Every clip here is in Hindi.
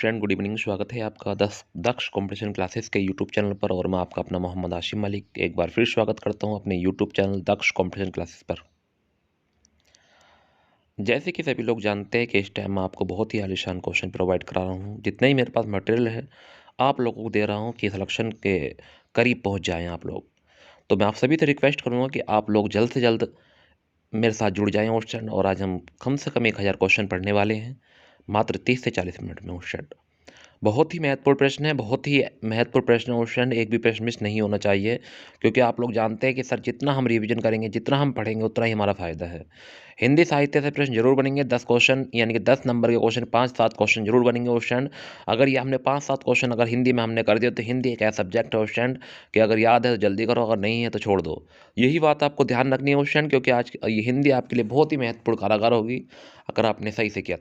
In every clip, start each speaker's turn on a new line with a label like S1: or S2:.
S1: Student good evening. स्वागत है आपका दक्ष कंपटीशन क्लासेस के यूट्यूब चैनल पर। और मैं आपका अपना मोहम्मद आशिम मलिक एक बार फिर स्वागत करता हूं अपने यूट्यूब चैनल दक्ष कंपटीशन क्लासेस पर। जैसे कि सभी लोग जानते हैं कि इस टाइम मैं आपको बहुत ही आलीशान क्वेश्चन प्रोवाइड करा रहा हूं। जितना ही मेरे पास मटेरियल है आप लोगों को दे रहा हूं कि सिलेक्शन के करीब पहुँच जाएँ आप लोग। तो मैं आप सभी से रिक्वेस्ट करूँगा कि आप लोग जल्द से जल्द मेरे साथ जुड़ जाएँ क्वेश्चन। और आज हम कम से कम 1000 क्वेश्चन पढ़ने वाले हैं मात्र 30 से 40 मिनट में क्वेश्चन। बहुत ही महत्वपूर्ण प्रश्न है, बहुत ही महत्वपूर्ण प्रश्न है क्वेश्चन। एक भी प्रश्न मिस नहीं होना चाहिए, क्योंकि आप लोग जानते हैं कि सर जितना हम रिवीजन करेंगे, जितना हम पढ़ेंगे, उतना ही हमारा फ़ायदा है। हिंदी साहित्य से प्रश्न जरूर बनेंगे 10 क्वेश्चन, यानी कि 10 नंबर के क्वेश्चन 5-7 क्वेश्चन जरूर बनेंगे क्वेश्चन। अगर ये हमने 5-7 क्वेश्चन अगर हिंदी में हमने कर दिया तो हिंदी एक ऐसा सब्जेक्ट है क्वेश्चन कि अगर याद है तो जल्दी करो, अगर नहीं है तो छोड़ दो। यही बात आपको ध्यान रखनी है क्वेश्चन, क्योंकि आज ये हिंदी आपके लिए बहुत ही महत्वपूर्ण कारागार होगी अगर आपने सही से किया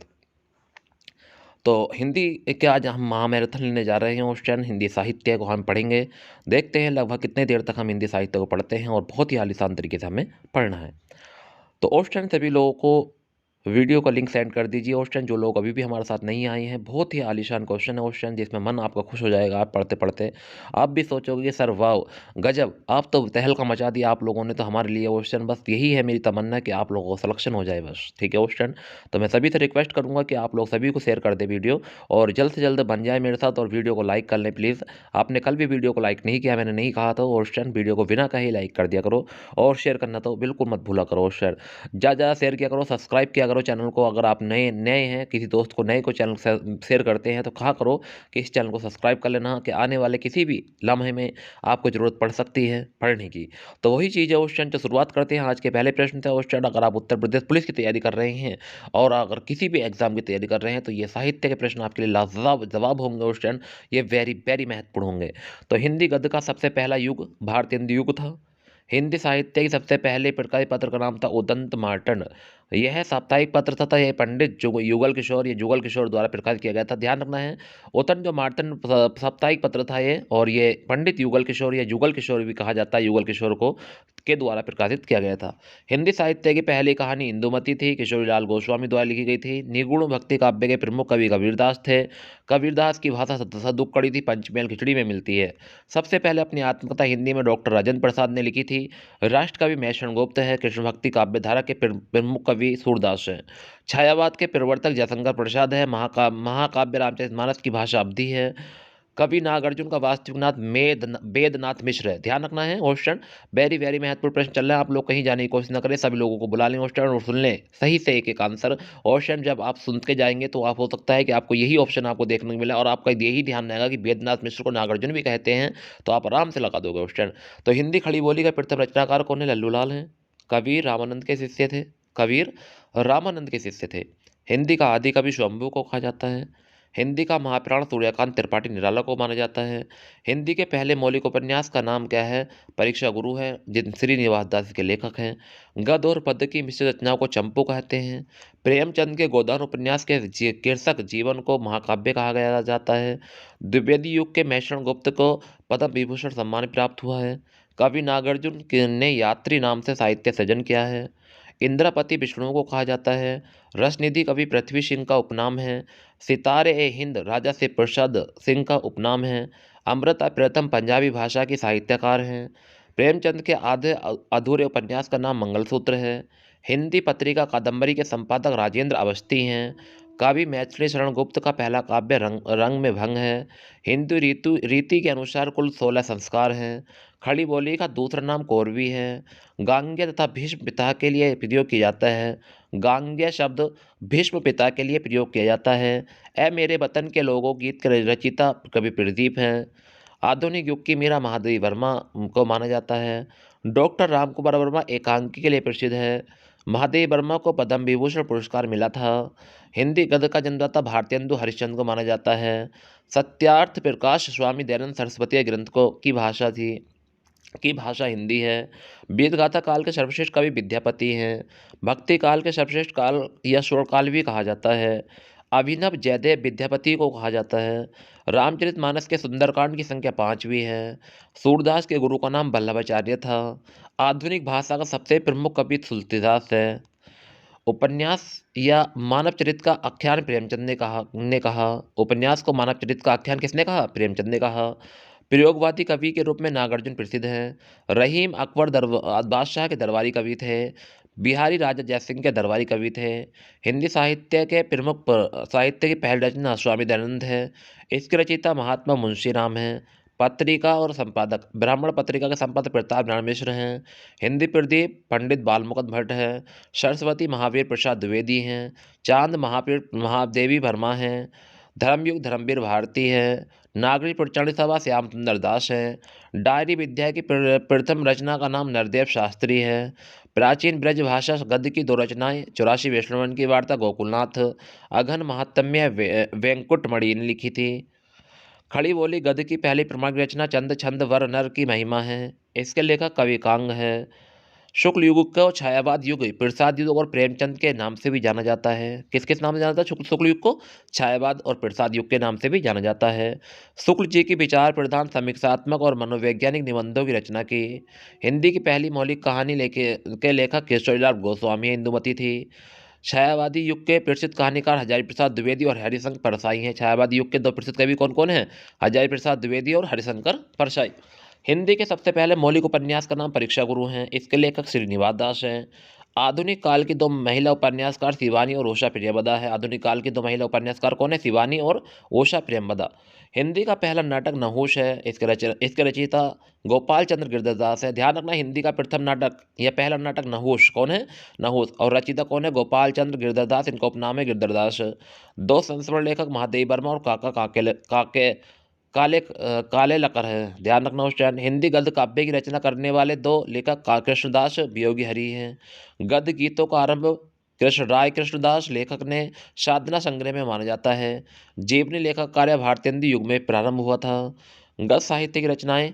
S1: तो हिंदी के आज हम महामैराथन लेने जा रहे हैं क्वेश्चन। हिंदी साहित्य को हम पढ़ेंगे। देखते हैं लगभग कितने देर तक हम हिंदी साहित्य को पढ़ते हैं, और बहुत ही आलीशान तरीके से हमें पढ़ना है। तो क्वेश्चन सभी लोगों को वीडियो का लिंक सेंड कर दीजिए क्वेश्चन। जो लोग अभी भी हमारे साथ नहीं आए हैं, बहुत ही आलीशान क्वेश्चन है क्वेश्चन, जिसमें मन आपका खुश हो जाएगा। आप पढ़ते पढ़ते आप भी सोचोगे कि सर वाह गजब, आप तो तहलका मचा दिया आप लोगों ने तो हमारे लिए क्वेश्चन। बस यही है मेरी तमन्ना कि आप लोगों को सिलेक्शन हो जाए बस, ठीक है क्वेश्चन। तो मैं सभी से रिक्वेस्ट करूंगा कि आप लोग सभी को शेयर कर दे वीडियो, और जल्द से जल्द बन जाए मेरे साथ, और वीडियो को लाइक कर लें प्लीज़। आपने कल भी वीडियो को लाइक नहीं किया, मैंने नहीं कहा था क्वेश्चन, वीडियो को बिना कहे लाइक कर दिया करो, और शेयर करना तो बिल्कुल मत भूला करो क्वेश्चन। ज़्यादा शेयर किया करो, सब्सक्राइब किया करो चैनल को। अगर आप नए नए हैं, किसी दोस्त को नए को चैनल शेयर करते हैं तो कहा करो कि इस चैनल को सब्सक्राइब कर लेना, कि आने वाले किसी भी लम्हे में आपको ज़रूरत पड़ सकती है पढ़ने की। तो वही चीज़ है क्वेश्चन। तो शुरुआत करते हैं आज के पहले प्रश्न से क्वेश्चन। अगर आप उत्तर प्रदेश पुलिस की तैयारी कर रहे हैं और अगर किसी भी एग्जाम की तैयारी कर रहे हैं तो ये साहित्य के प्रश्न आपके लिए लाजवाब जवाब होंगे क्वेश्चन। ये वेरी वेरी महत्वपूर्ण होंगे। तो हिंदी गद्य का सबसे पहला युग भारतीय हिंदी युग था। हिंदी साहित्य के सबसे पहले प्रकाशित पत्र का नाम था उदंत मार्टन। यह साप्ताहिक पत्र था। यह पंडित युगल किशोर, ये जुगल किशोर द्वारा प्रकाशित किया गया था। ध्यान रखना है, उदंत जो मार्टन साप्ताहिक पत्र था ये, और ये पंडित युगल किशोर या जुगल किशोर भी कहा जाता है, युगल किशोर को के द्वारा प्रकाशित किया गया था। हिंदी साहित्य की पहली कहानी इंदुमती थी, किशोरीलाल गोस्वामी द्वारा लिखी गई थी। निगुण भक्ति काव्य के प्रमुख कवि कबीरदास थे। कबीरदास की भाषा सदुक्कड़ी थी, पंचमेल खिचड़ी में मिलती है। सबसे पहले अपनी आत्मकथा हिंदी में डॉक्टर राजेंद्र प्रसाद ने लिखी थी। राष्ट्रकवि मैषण गुप्त है। कृष्ण भक्ति काव्य धारा के प्रमुख कवि सूरदास हैं। छायावाद के प्रवर्तक जयशंकर प्रसाद है। महाकाव्य रामचरितमानस की भाषा अवधी है। कवि नागार्जुन का वास्तविक नाम वेदनाथ मिश्र है। ध्यान रखना है क्वेश्चन, वेरी वेरी महत्वपूर्ण प्रश्न चल रहा है। आप लोग कहीं जाने की कोशिश न करें, सभी लोगों को बुला लें क्वेश्चन और सुन लें सही से एक एक आंसर क्वेश्चन। जब आप सुन के जाएंगे तो आप हो सकता है कि आपको यही ऑप्शन आपको देखने को मिला, और आपका यही ध्यान रहेगा कि वेदनाथ मिश्र को नागार्जुन भी कहते हैं, तो आप आराम से लगा दोगे क्वेश्चन। तो हिंदी खड़ी बोली का प्रथम रचनाकार कौन है? लल्लू लाल हैं। कबीर रामानंद के शिष्य थे। कबीर रामानंद के शिष्य थे। हिंदी का आदि कवि स्वयंभू को कहा जाता है। हिंदी का महाप्राण सूर्यकांत त्रिपाठी निराला को माना जाता है। हिंदी के पहले मौलिक उपन्यास का नाम क्या है? परीक्षा गुरु है, जिन श्रीनिवास दास के लेखक हैं। गद्य और पद्य की मिश्र रचनाओं को चंपू कहते हैं। प्रेमचंद के गोदान उपन्यास के शीर्षक जीवन को महाकाव्य कहा गया जाता है। द्विवेदी युग के मैषण गुप्त को पद्म विभूषण सम्मान प्राप्त हुआ है। कवि नागार्जुन ने यात्री नाम से साहित्य सृजन किया है। इंद्रपति विष्णु को कहा जाता है। रसनिधि कवि पृथ्वी सिंह का उपनाम है। सितारे ए हिंद राजा से प्रसाद सिंह का उपनाम है। अमृता प्रथम पंजाबी भाषा की साहित्यकार हैं। प्रेमचंद के आधे अधूरे उपन्यास का नाम मंगलसूत्र है। हिंदी पत्रिका कादम्बरी के संपादक राजेंद्र अवस्थी हैं। कवि मैथिली शरण गुप्त का पहला काव्य रंग में भंग है। हिंदू रीति के अनुसार कुल 16 संस्कार हैं। खड़ी बोली का दूसरा नाम कौरवी है। गांग्य तथा भीष्म पिता के लिए प्रयोग किया जाता है। गांग्य शब्द भीष्म पिता के लिए प्रयोग किया जाता है। ए मेरे वतन के लोगों गीत के रचिता कवि प्रदीप हैं। आधुनिक युग की मीरा महादेवी वर्मा को माना जाता है। डॉक्टर रामकुमार वर्मा एकांकी के लिए प्रसिद्ध है। महादेवी वर्मा को पद्म विभूषण पुरस्कार मिला था। हिंदी गद्य का जन्मदाता भारतेंदु हरिश्चंद्र को माना जाता है। सत्यार्थ प्रकाश स्वामी दयानंद सरस्वती ग्रंथ को की भाषा हिंदी है। वेदगाथा काल के सर्वश्रेष्ठ कवि विद्यापति हैं। भक्ति काल के सर्वश्रेष्ठ काल या स्वर्णकाल भी कहा जाता है। अभिनव जयदेव विद्यापति को कहा जाता है। रामचरितमानस के सुंदरकांड की संख्या 5वीं है। सूरदास के गुरु का नाम वल्लभाचार्य था। आधुनिक भाषा का सबसे प्रमुख कवि तुलसीदास है। उपन्यास या मानव चरित्र का आख्यान प्रेमचंद ने कहा। उपन्यास को मानव चरित्र का आख्यान किसने कहा? प्रेमचंद ने कहा। प्रयोगवादी कवि के रूप में नागार्जुन प्रसिद्ध हैं। रहीम अकबर बादशाह के दरबारी कवि थे। बिहारी राजा जयसिंह के दरबारी कवि थे। हिंदी साहित्य के प्रमुख साहित्य की पहल रचना स्वामी दयानंद है। इसके रचयिता महात्मा मुंशी राम हैं। पत्रिका और संपादक ब्राह्मण पत्रिका के संपादक प्रताप नारायण मिश्र हैं। हिंदी प्रदीप पंडित बालमुकुंद भट्ट है। सरस्वती महावीर प्रसाद द्विवेदी हैं। चांद महावीर महादेवी वर्मा हैं। धर्मयुग धर्मवीर भारती है। नागरी प्रचारणी सभा श्याम सुंदर दास है। डायरी विद्या की प्रथम रचना का नाम नरदेव शास्त्री है। प्राचीन ब्रज भाषा गद्य की दो रचनाएं 84 वैष्णवन की वार्ता गोकुलनाथ अघन महात्म्य वेंकुटमणि ने लिखी थी। खड़ी बोली गद्य की पहली प्रमाणिक रचना चंद छंद वर नर की महिमा है। इसके लेखक कवि कांग है। शुक्ल युग को छायावाद युग, प्रसाद युग और प्रेमचंद के नाम से भी जाना जाता है। किस किस नाम से जाना जाता है? शुक्ल युग को छायावाद और प्रसाद युग के नाम से भी जाना जाता है। शुक्ल जी की विचार प्रधान समीक्षात्मक और मनोवैज्ञानिक निबंधों की रचना की। हिंदी की पहली मौलिक कहानी के लेखक केशवरीलाल गोस्वामी इंदुमती थी। छायावादी युग के प्रसिद्ध कहानीकार हजारी प्रसाद द्विवेदी और हरिशंकर परसाई हैं। छायावादी युग के दो प्रसिद्ध कवि कौन कौन हैं? हजारी प्रसाद द्विवेदी और हरिशंकर परसाई। हिंदी के सबसे पहले मौलिक उपन्यास का नाम परीक्षा गुरु हैं। इसके लेखक श्रीनिवास दास हैं। आधुनिक काल की दो महिला उपन्यासकार शिवानी और उषा प्रियंवदा है। आधुनिक काल की दो महिला उपन्यासकार कौन है? शिवानी और उषा प्रियंवदा। हिंदी का पहला नाटक नहुष है। इसके रचयिता गोपाल चंद्र गिरधरदास है। ध्यान रखना, हिंदी का प्रथम नाटक या पहला नाटक नहुष कौन है? नहुष। और रचयिता कौन है? गोपाल चंद्र गिरधरदास। इनका उपनाम है गिरधरदास। दो संस्मरण लेखक महादेवी वर्मा और काले लकर है। ध्यान रखना उस टाइम। हिंदी गद्य काव्य की रचना करने वाले दो लेखक कृष्णदास वियोगी हरि हैं। गद्य गीतों का आरंभ कृष्णदास लेखक ने साधना संग्रह में माना जाता है। जीवनी लेखक कार्य भारतेंदु युग में प्रारंभ हुआ था। गद्य साहित्य की रचनाएं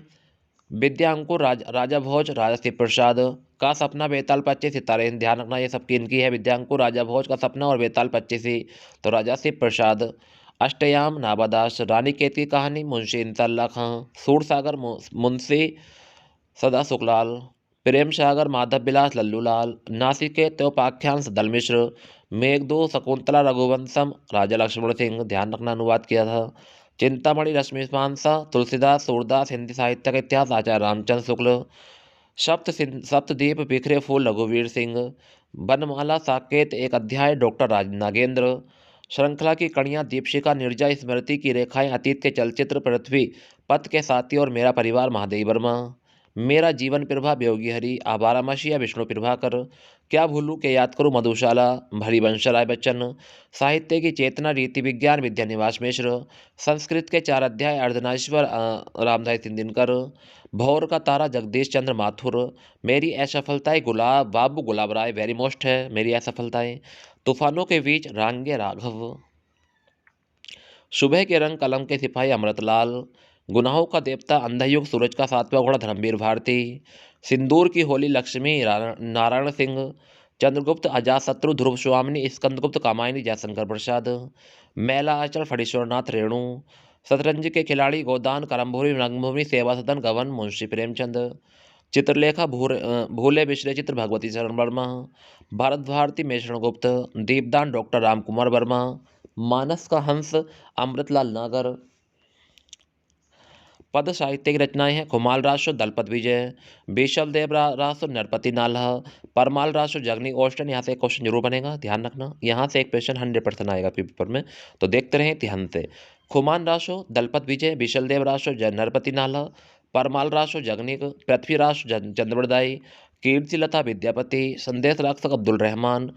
S1: विद्या अंकुर, राजा भोज, राजा शिव प्रसाद का सपना, बेताल पच्चीस, सितारे। ध्यान रखना ये सबकी इनकी है। विद्या अंकुर, राजा भोज का सपना और बेताल पच्चीसी तो राजा शिव प्रसाद। अष्टयाम नाबादास, रानी केत की कहानी मुंशी इंतल्ला खां। सूरसागर मुंशी सदा सुखलाल। प्रेम सागर माधव विलास लल्लूलाल। नासिकेत त्योपाख्यान दल मिश्र। मेघदूत शकुंतला रघुवंशम राजा लक्ष्मण सिंह। ध्यान रखना अनुवाद किया था। चिंतामणि रश्मिमांसा तुलसीदास सूरदास। हिंदी साहित्य का इतिहास आचार्य रामचंद्र शुक्ल। सप्तद्वीप बिखरे फूल रघुवीर सिंह। बनमाला साकेत एक अध्याय डॉक्टर राज नागेंद्र। श्रृंखला की कड़ियाँ दीपशिखा निर्जा स्मृति की रेखाएं अतीत के चलचित्र पृथ्वी पथ के साथी और मेरा परिवार महादेवी वर्मा। मेरा जीवन प्रभा वियोगी हरि। आबारामशिया विष्णु प्रभाकर। क्या भूलूं के याद करूं मधुशाला हरिवंश राय बच्चन। साहित्य की चेतना रीति विज्ञान विद्यानिवास मिश्र। संस्कृत के 4 अध्याय अर्धनारीश्वर रामधारी दिनकर। भौर का तारा जगदीश चंद्र माथुर। मेरी असफलताएं बाबू गुलाब राय वेरी मोस्ट है मेरी असफलताएं। तूफानों के बीच रांगे राघव। सुबह के रंग कलम के सिपाही अमृतलाल। गुनाहों का देवता अंधयुग सूरज का 7वां घोड़ा धर्मवीर भारती। सिंदूर की होली लक्ष्मी नारायण सिंह। चंद्रगुप्त अजातशत्रु ध्रुव स्वामिनी स्कंदगुप्त कामायनी जयशंकर प्रसाद। मैला आंचल फणीश्वरनाथ रेणु। शतरंज के खिलाड़ी गोदान करमभूमि रंगभूमि सेवा सदन गवन मुंशी प्रेमचंद। चित्रलेखा भूले विश्ले चित्र भगवती शरण वर्मा। भारत भारती मेषण गुप्त। दीपदान डॉक्टर राम कुमार वर्मा। मानस का हंस अमृतलाल नागर। पद साहित्य की रचनाएं हैं खुमाल रासो दलपत विजय। बेशव देव रासो नरपति नाल्हा। परमाल रासो जगनी ओस्टन। यहाँ से एक क्वेश्चन जरूर बनेगा, ध्यान रखना। यहाँ से एक क्वेश्चन 100% आएगा पेपर में, तो देखते रहें ध्यान से। खुमान रासो दलपत विजय। बिशल देव रासो नरपति नाल्हा। परमाल रासो जगनिक। पृथ्वी रासो चंद्रवरदाई। कीर्ति लता विद्यापति। संदेश रक्षक अब्दुल रहमान।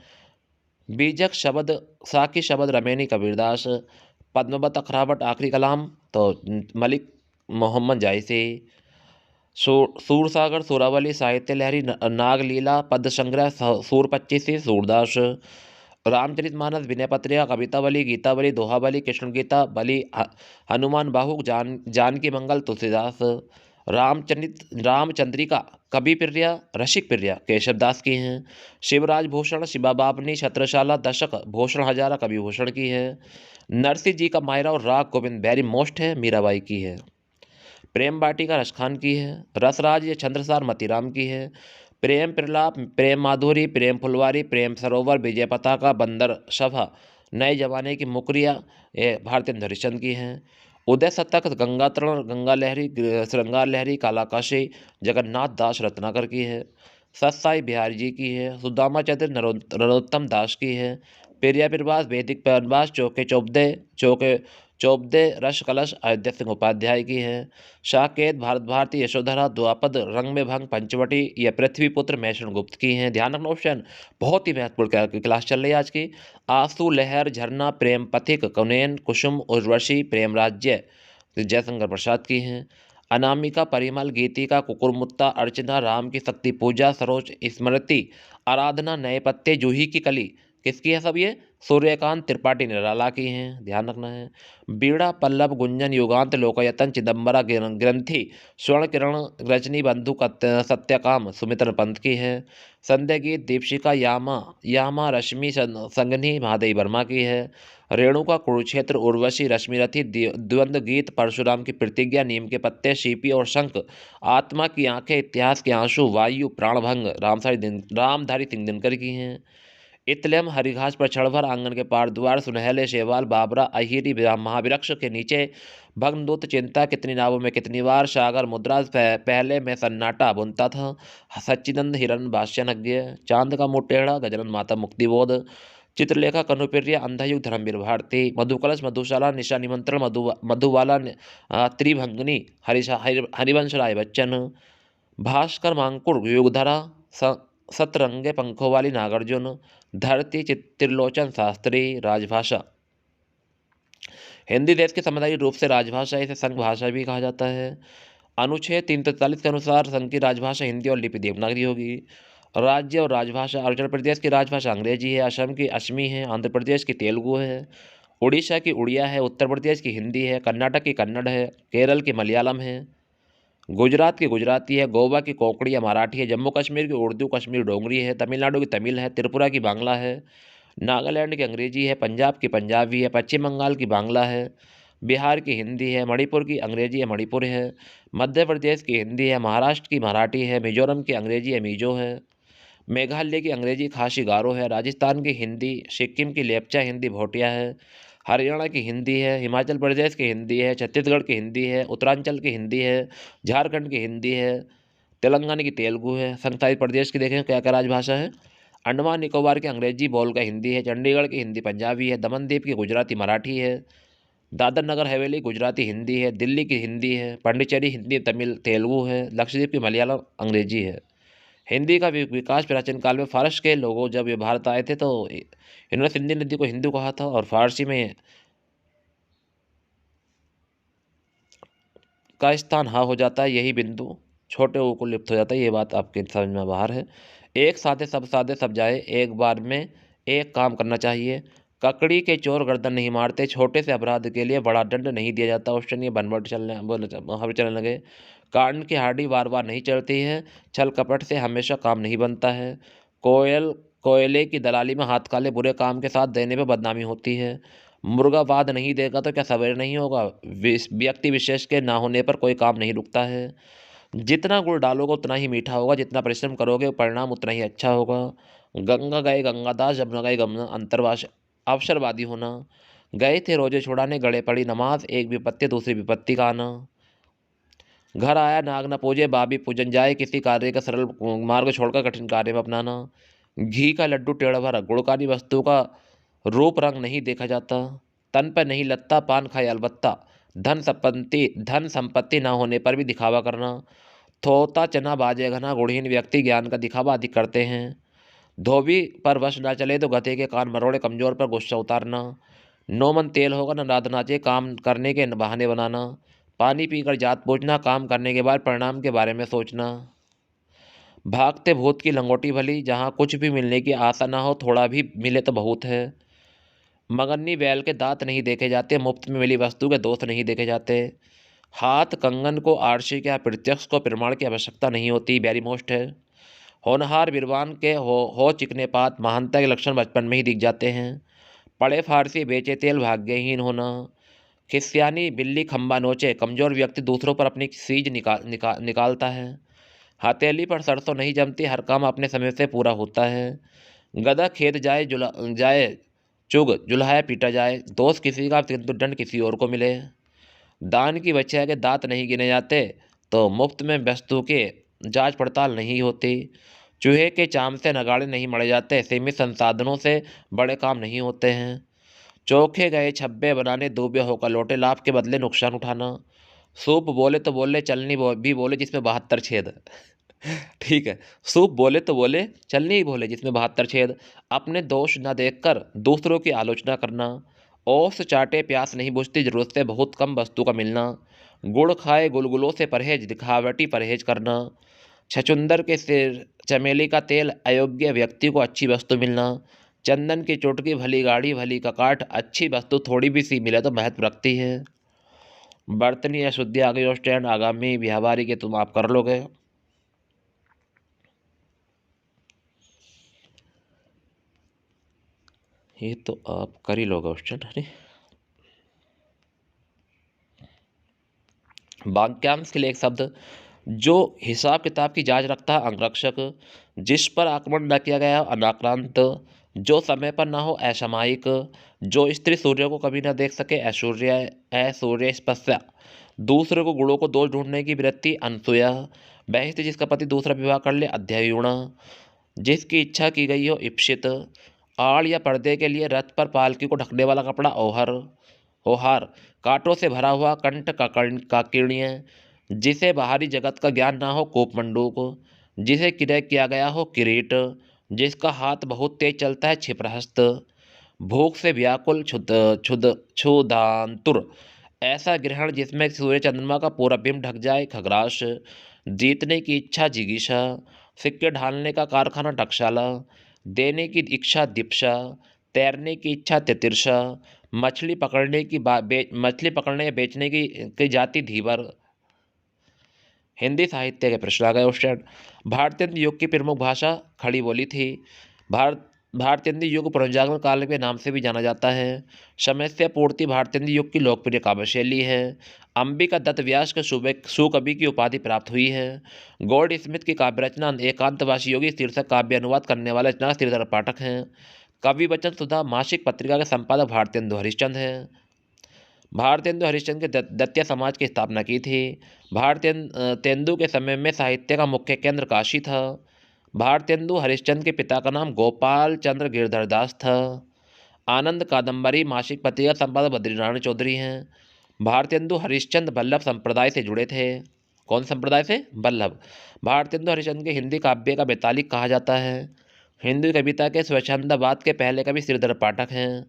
S1: बीजक शब्द साकी शब्द रमेनी कबीरदास। पद्मवत अखरावट आखिरी कलाम तो मलिक मोहम्मद जायसी। सूरसागर सूरावली साहित्य लहरी नागलीला पद संग्रह सूर 25 सूरदास। रामचरितमानस विनय पत्रिका कवितावली गीतावली दोहावली कृष्ण गीता बलि हनुमान बाहु जानकी मंगल तुलसीदास। रामचंद्रिका कवि प्रिया रसिक प्रिया केशवदास की हैं। शिवराज भूषण शिबा बापनी छत्रशाला दशक भूषण हजारा कवि भूषण की है। नरसिंह जी का मायरा और राग गोविंद वेरी मोस्ट है मीराबाई की है। प्रेम बाटिका रसखान की है। रसराज या छंद्रसार मतीराम की है। प्रेम प्रलाप, प्रेम माधुरी, प्रेम फुलवारी, प्रेम सरोवर, विजय पताका, बंदर सभा, नए जमाने की मुकरिया, ये भारतेंद्र हरिश्चंद्र की हैं। उदय शतक, गंगा तरण, गंगा लहरी, श्रृंगार लहरी, कालाकाशी, जगन्नाथ दास रत्नाकर की है। सतसाई बिहारी जी की है। सुदामा चंद्र नरोत्तम दास की है। पेरिया प्रवास, वैदिक प्रवास, चौके चौबदे, रस कलश अयोध्या सिंह उपाध्याय की है। साकेत, भारत भारती, यशोधरा, द्वापद, रंग में भंग, पंचवटी, यह पृथ्वीपुत्र मैसूर गुप्त की हैं। ध्यान रखना ऑप्शन बहुत ही महत्वपूर्ण क्लास चल रही है आज की। आंसू, लहर, झरना, प्रेम पथिक, कौनैन, कुसुम, उर्वशी, प्रेम राज्य, जयशंकर प्रसाद की हैं। अनामिका, परिमल, गीतिका, कुकुरमुत्ता, अर्चना, राम की शक्ति पूजा, सरोज, स्मृति, आराधना, नए पत्ते, जूही की कली, किसकी है सब ये? सूर्यकांत त्रिपाठी निराला की हैं। ध्यान रखना है। बीड़ा, पल्लव, गुंजन, युगांत, लोकयतन, चिदंबरा, ग्रंथि, स्वर्ण किरण, रजनी बंधु, सत्यकाम, सुमित्र पंत की है। संध्या गीत, दीपशिका, यामा, रश्मि, संगनी, महादेवी वर्मा की है। रेणुका, कुरुक्षेत्र, उर्वशी, रश्मिरथी, द्वंद्व गीत, परशुराम की प्रतिज्ञा, नीम के पत्ते, सीपी और शंख, आत्मा की आंखें, इतिहास के आंसू, वायु, प्राणभंग, रामधारी सिंह दिनकर की हैं। इतलेम, हरिघास पर क्षणभर, आंगन के पार द्वार, सुनहले शेवाल, बाबरा, अहिरी, महावृक्ष के नीचे, भग्नदूत, चिंता, कितनी नावों में कितनी बार, सागर, मुद्रा, पहले मैं सन्नाटा बुनता था, सच्चिदंद, हिरण, भाष्यनज्ञ, चांद का मुंह टेढ़ा, गजानन माता, मुक्तिबोध, चित्रलेखा, कनुप्रिया, अंधायुग, धर्मवीर भारती, मधुकलश, मधुशाला, निशा निमंत्रण, मधुबाला, त्रिभंगिनी, हरिवंश राय बच्चन, भास्कर, मांकुर, युगधरा, सतरंगे पंखों वाली, नागार्जुन, धरती, त्रिलोचन शास्त्री। राजभाषा, हिंदी देश की संवैधानिक रूप से राजभाषा, इसे संघ भाषा भी कहा जाता है। अनुच्छेद 343 के अनुसार संघ की राजभाषा हिंदी और लिपि देवनागरी होगी। राज्य और राजभाषा, अरुणाचल प्रदेश की राजभाषा अंग्रेजी है, असम की असमी है, आंध्र प्रदेश की तेलुगु है, उड़ीसा की उड़िया है, उत्तर प्रदेश की हिंदी है, कर्नाटक की कन्नड़ है, केरल की मलयालम है, गुजरात की गुजराती है, गोवा की कोंकणी या मराठी है, जम्मू कश्मीर की उर्दू, कश्मीरी डोगरी है, तमिलनाडु की तमिल है, त्रिपुरा की बांग्ला है, नागालैंड की अंग्रेजी है, पंजाब की पंजाबी है, पश्चिम बंगाल की बांग्ला है, बिहार की हिंदी है, मणिपुर की अंग्रेजी है, मणिपुर है, मध्य प्रदेश की हिंदी है, महाराष्ट्र की मराठी है, मिजोरम की अंग्रेजी है, मिजो है, मेघालय की अंग्रेजी खासी गारो है, राजस्थान की हिंदी, सिक्किम की लेप्चा हिंदी भोटिया है, हरियाणा की हिंदी है, हिमाचल प्रदेश की हिंदी है, छत्तीसगढ़ की हिंदी है, उत्तरांचल की हिंदी है, झारखंड की हिंदी है, तेलंगाना की तेलुगु है। संघशासित प्रदेश की देखें क्या क्या राजभाषा है। अंडमान निकोबार की अंग्रेजी बोल का हिंदी है, चंडीगढ़ की हिंदी पंजाबी है, दमन द्वीप की गुजराती मराठी है, दादर नगर हवेली गुजराती हिंदी है, दिल्ली की हिंदी है, पांडिचेरी हिंदी तमिल तेलुगु है, लक्षद्वीप की मलयालम अंग्रेजी है। हिंदी का विकास प्राचीन काल में फारस के लोगों जब ये भारत आए थे तो इन्होंने सिंधी नदी को हिंदू कहा था और फारसी में का स्थान हाँ हो जाता है, यही बिंदु छोटे ओ को लिप्त हो जाता है। ये बात आपके समझ में बाहर है। एक साधे सब जाए, एक बार में एक काम करना चाहिए। ककड़ी के चोर गर्दन नहीं मारते, छोटे से अपराध के लिए बड़ा दंड नहीं दिया जाता। ऑप्शन ये बनवट चलने मुहावरे चलने लगे। कांड की हांडी बार बार नहीं चलती है, छल कपट से हमेशा काम नहीं बनता है। कोयले की दलाली में हाथ काले, बुरे काम के साथ देने पे बदनामी होती है। मुर्गा बाध नहीं देगा तो क्या सवेरे नहीं होगा। व्यक्ति विशेष के ना होने पर कोई काम नहीं रुकता है। जितना गुड़ डालोगे उतना ही मीठा होगा, जितना परिश्रम करोगे परिणाम उतना ही अच्छा होगा। गंगा गए गंगादास, जमुना गए गमना, अंतर्वास अवसरवादी होना। गए थे रोजे छुड़ाने, गड़े पड़ी नमाज, एक विपत्ति दूसरी विपत्ति का आना। घर आया नाग न पूजे, बाबी पूजन जाए, किसी कार्य का सरल मार्ग छोड़कर कठिन कार्य में अपनाना। घी का लड्डू टेढ़ा भरा, गुड़कारी वस्तु का रूप रंग नहीं देखा जाता। तन पर नहीं लगता, पान खाए अलबत्ता। धन संपत्ति ना होने पर भी दिखावा करना। थोता चना बाजे घना, गुणहीन व्यक्ति ज्ञान का दिखावा अधिक करते हैं। धोबी पर वश ना चले तो गधे के कान मरोड़े, कमजोर पर गुस्सा उतारना। नो मन तेल होगा न रात नाचे, काम करने के बहाने बनाना। पानी पीकर जात पूछना, काम करने के बाद परिणाम के बारे में सोचना। भागते भूत की लंगोटी भली, जहाँ कुछ भी मिलने की आशा ना हो, थोड़ा भी मिले तो बहुत है। मगन्नी बैल के दांत नहीं देखे जाते, मुफ्त में मिली वस्तु के दोस्त नहीं देखे जाते। हाथ कंगन को आर्षिक या प्रत्यक्ष को प्रमाण की आवश्यकता नहीं होती, वेरी मोस्ट है। होनहार विद्वान के हो चिकने पात, महानता के लक्षण बचपन में ही दिख जाते हैं। पढ़े फारसी बेचे तेल, भाग्यहीन होना। खिस्यानी बिल्ली खंबा नोचे, कमजोर व्यक्ति दूसरों पर अपनी सीज निकालता है। हथेली पर सरसों नहीं जमती, हर काम अपने समय से पूरा होता है। गधा खेत जाए चुग जुल्हाया पीटा जाए, दोस्त किसी का किंतु दंड किसी और को मिले। दान की बच्चे के दांत नहीं गिने जाते, तो मुफ्त में वस्तु के जांच पड़ताल नहीं होती। चूहे के चाम से नगाड़े नहीं मढ़े जाते, सीमित संसाधनों से बड़े काम नहीं होते हैं। चोखे गए छब्बे बनाने, डूबे होकर लौटे, लाभ के बदले नुकसान उठाना। सूप बोले तो बोले, चलनी भी बोले जिसमें 72 छेद। ठीक है, सूप बोले तो बोले, चलनी ही बोले जिसमें 72 छेद। अपने दोष न देखकर दूसरों की आलोचना करना। ओस चाटे प्यास नहीं बुझती, जरूरत से बहुत कम वस्तु का मिलना। गुड़ खाए गुलगुलों से परहेज, दिखावटी परहेज करना। छछुंदर के सिर चमेली का तेल, अयोग्य व्यक्ति को अच्छी वस्तु मिलना। चंदन की चुटकी भली गाड़ी भली का काठ, अच्छी वस्तु थोड़ी भी सी मिले तो महत्व रखती है। बर्तनी अशुद्धि आ गई, स्टैंड आगामी व्यापारी के तुम आप कर लोगे। ये तो आप कर ही लोगे स्टैंड। अरे वाक्यांश के लिए एक शब्द, जो हिसाब किताब की जांच रखता है अंगरक्षक, जिस पर आक्रमण न किया गया हो अनाक्रांत, जो समय पर ना हो असामयिक, जो स्त्री सूर्य को कभी न देख सके ऐश्वर्य स्पस्या, दूसरे को गुणों को दोष ढूंढने की वृत्ति अनसूया, वह स्त्री जिसका पति दूसरा विवाह कर ले अध्यायुणा, जिसकी इच्छा की गई हो इप्सित, आड़ या पर्दे के लिए रथ पर पालकी को ढकने वाला कपड़ा ओहर, ओहार, कांटों से भरा हुआ कंठ का काकिण्य, जिसे बाहरी जगत का ज्ञान ना हो कोपमंडूक, जिसे क्रय किया गया हो किरीट, जिसका हाथ बहुत तेज चलता है क्षिप्रहस्त, भूख से व्याकुल क्षुधांतुर, ऐसा ग्रहण जिसमें सूर्य चंद्रमा का पूरा बिंब ढक जाए खग्रास, जीतने की इच्छा जिगीषा, सिक्के ढालने का कारखाना टकशाला, देने की इच्छा दीप्सा, तैरने की इच्छा तितिर्षा, मछली पकड़ने या बेचने की जाति धीवर। हिंदी साहित्य के प्रश्न आ गए क्वेश्चन। भारतीय युग की प्रमुख भाषा खड़ी बोली थी। भारतीय युग पुनर्जागरण काल के नाम से भी जाना जाता है। समस्या पूर्ति भारतीय युग की लोकप्रिय काव्य शैली है। अंबिका दत्त व्यास के सुकवि की उपाधि प्राप्त हुई है। गोल्ड स्मिथ की काव्य रचना एकांतवासी योगी शीर्षक काव्य अनुवाद करने वाले रचना श्रीधर पाठक हैं। कवि वचन सुधा मासिक पत्रिका के संपादक भारतेंदु हरिश्चंद्र हैं। भारतेंदु हरिश्चंद्र के दत्तिया समाज की स्थापना की थी। भारतेंदु के समय में साहित्य का मुख्य केंद्र काशी था। भारतेंदु हरिश्चंद्र के पिता का नाम गोपाल चंद्र गिरधर दास था। आनंद कादम्बरी मासिक पत्रिका संपादक बद्रीनारायण चौधरी हैं। भारतेंदु हरिश्चंद्र वल्लभ संप्रदाय से जुड़े थे। कौन संप्रदाय से? वल्लभ। भारतेंदु हरिश्चंद्र के हिंदी काव्य का बेतालिक कहा जाता है। हिंदी कविता के स्वच्छंदवाद के पहले कवि श्रीधर पाठक हैं।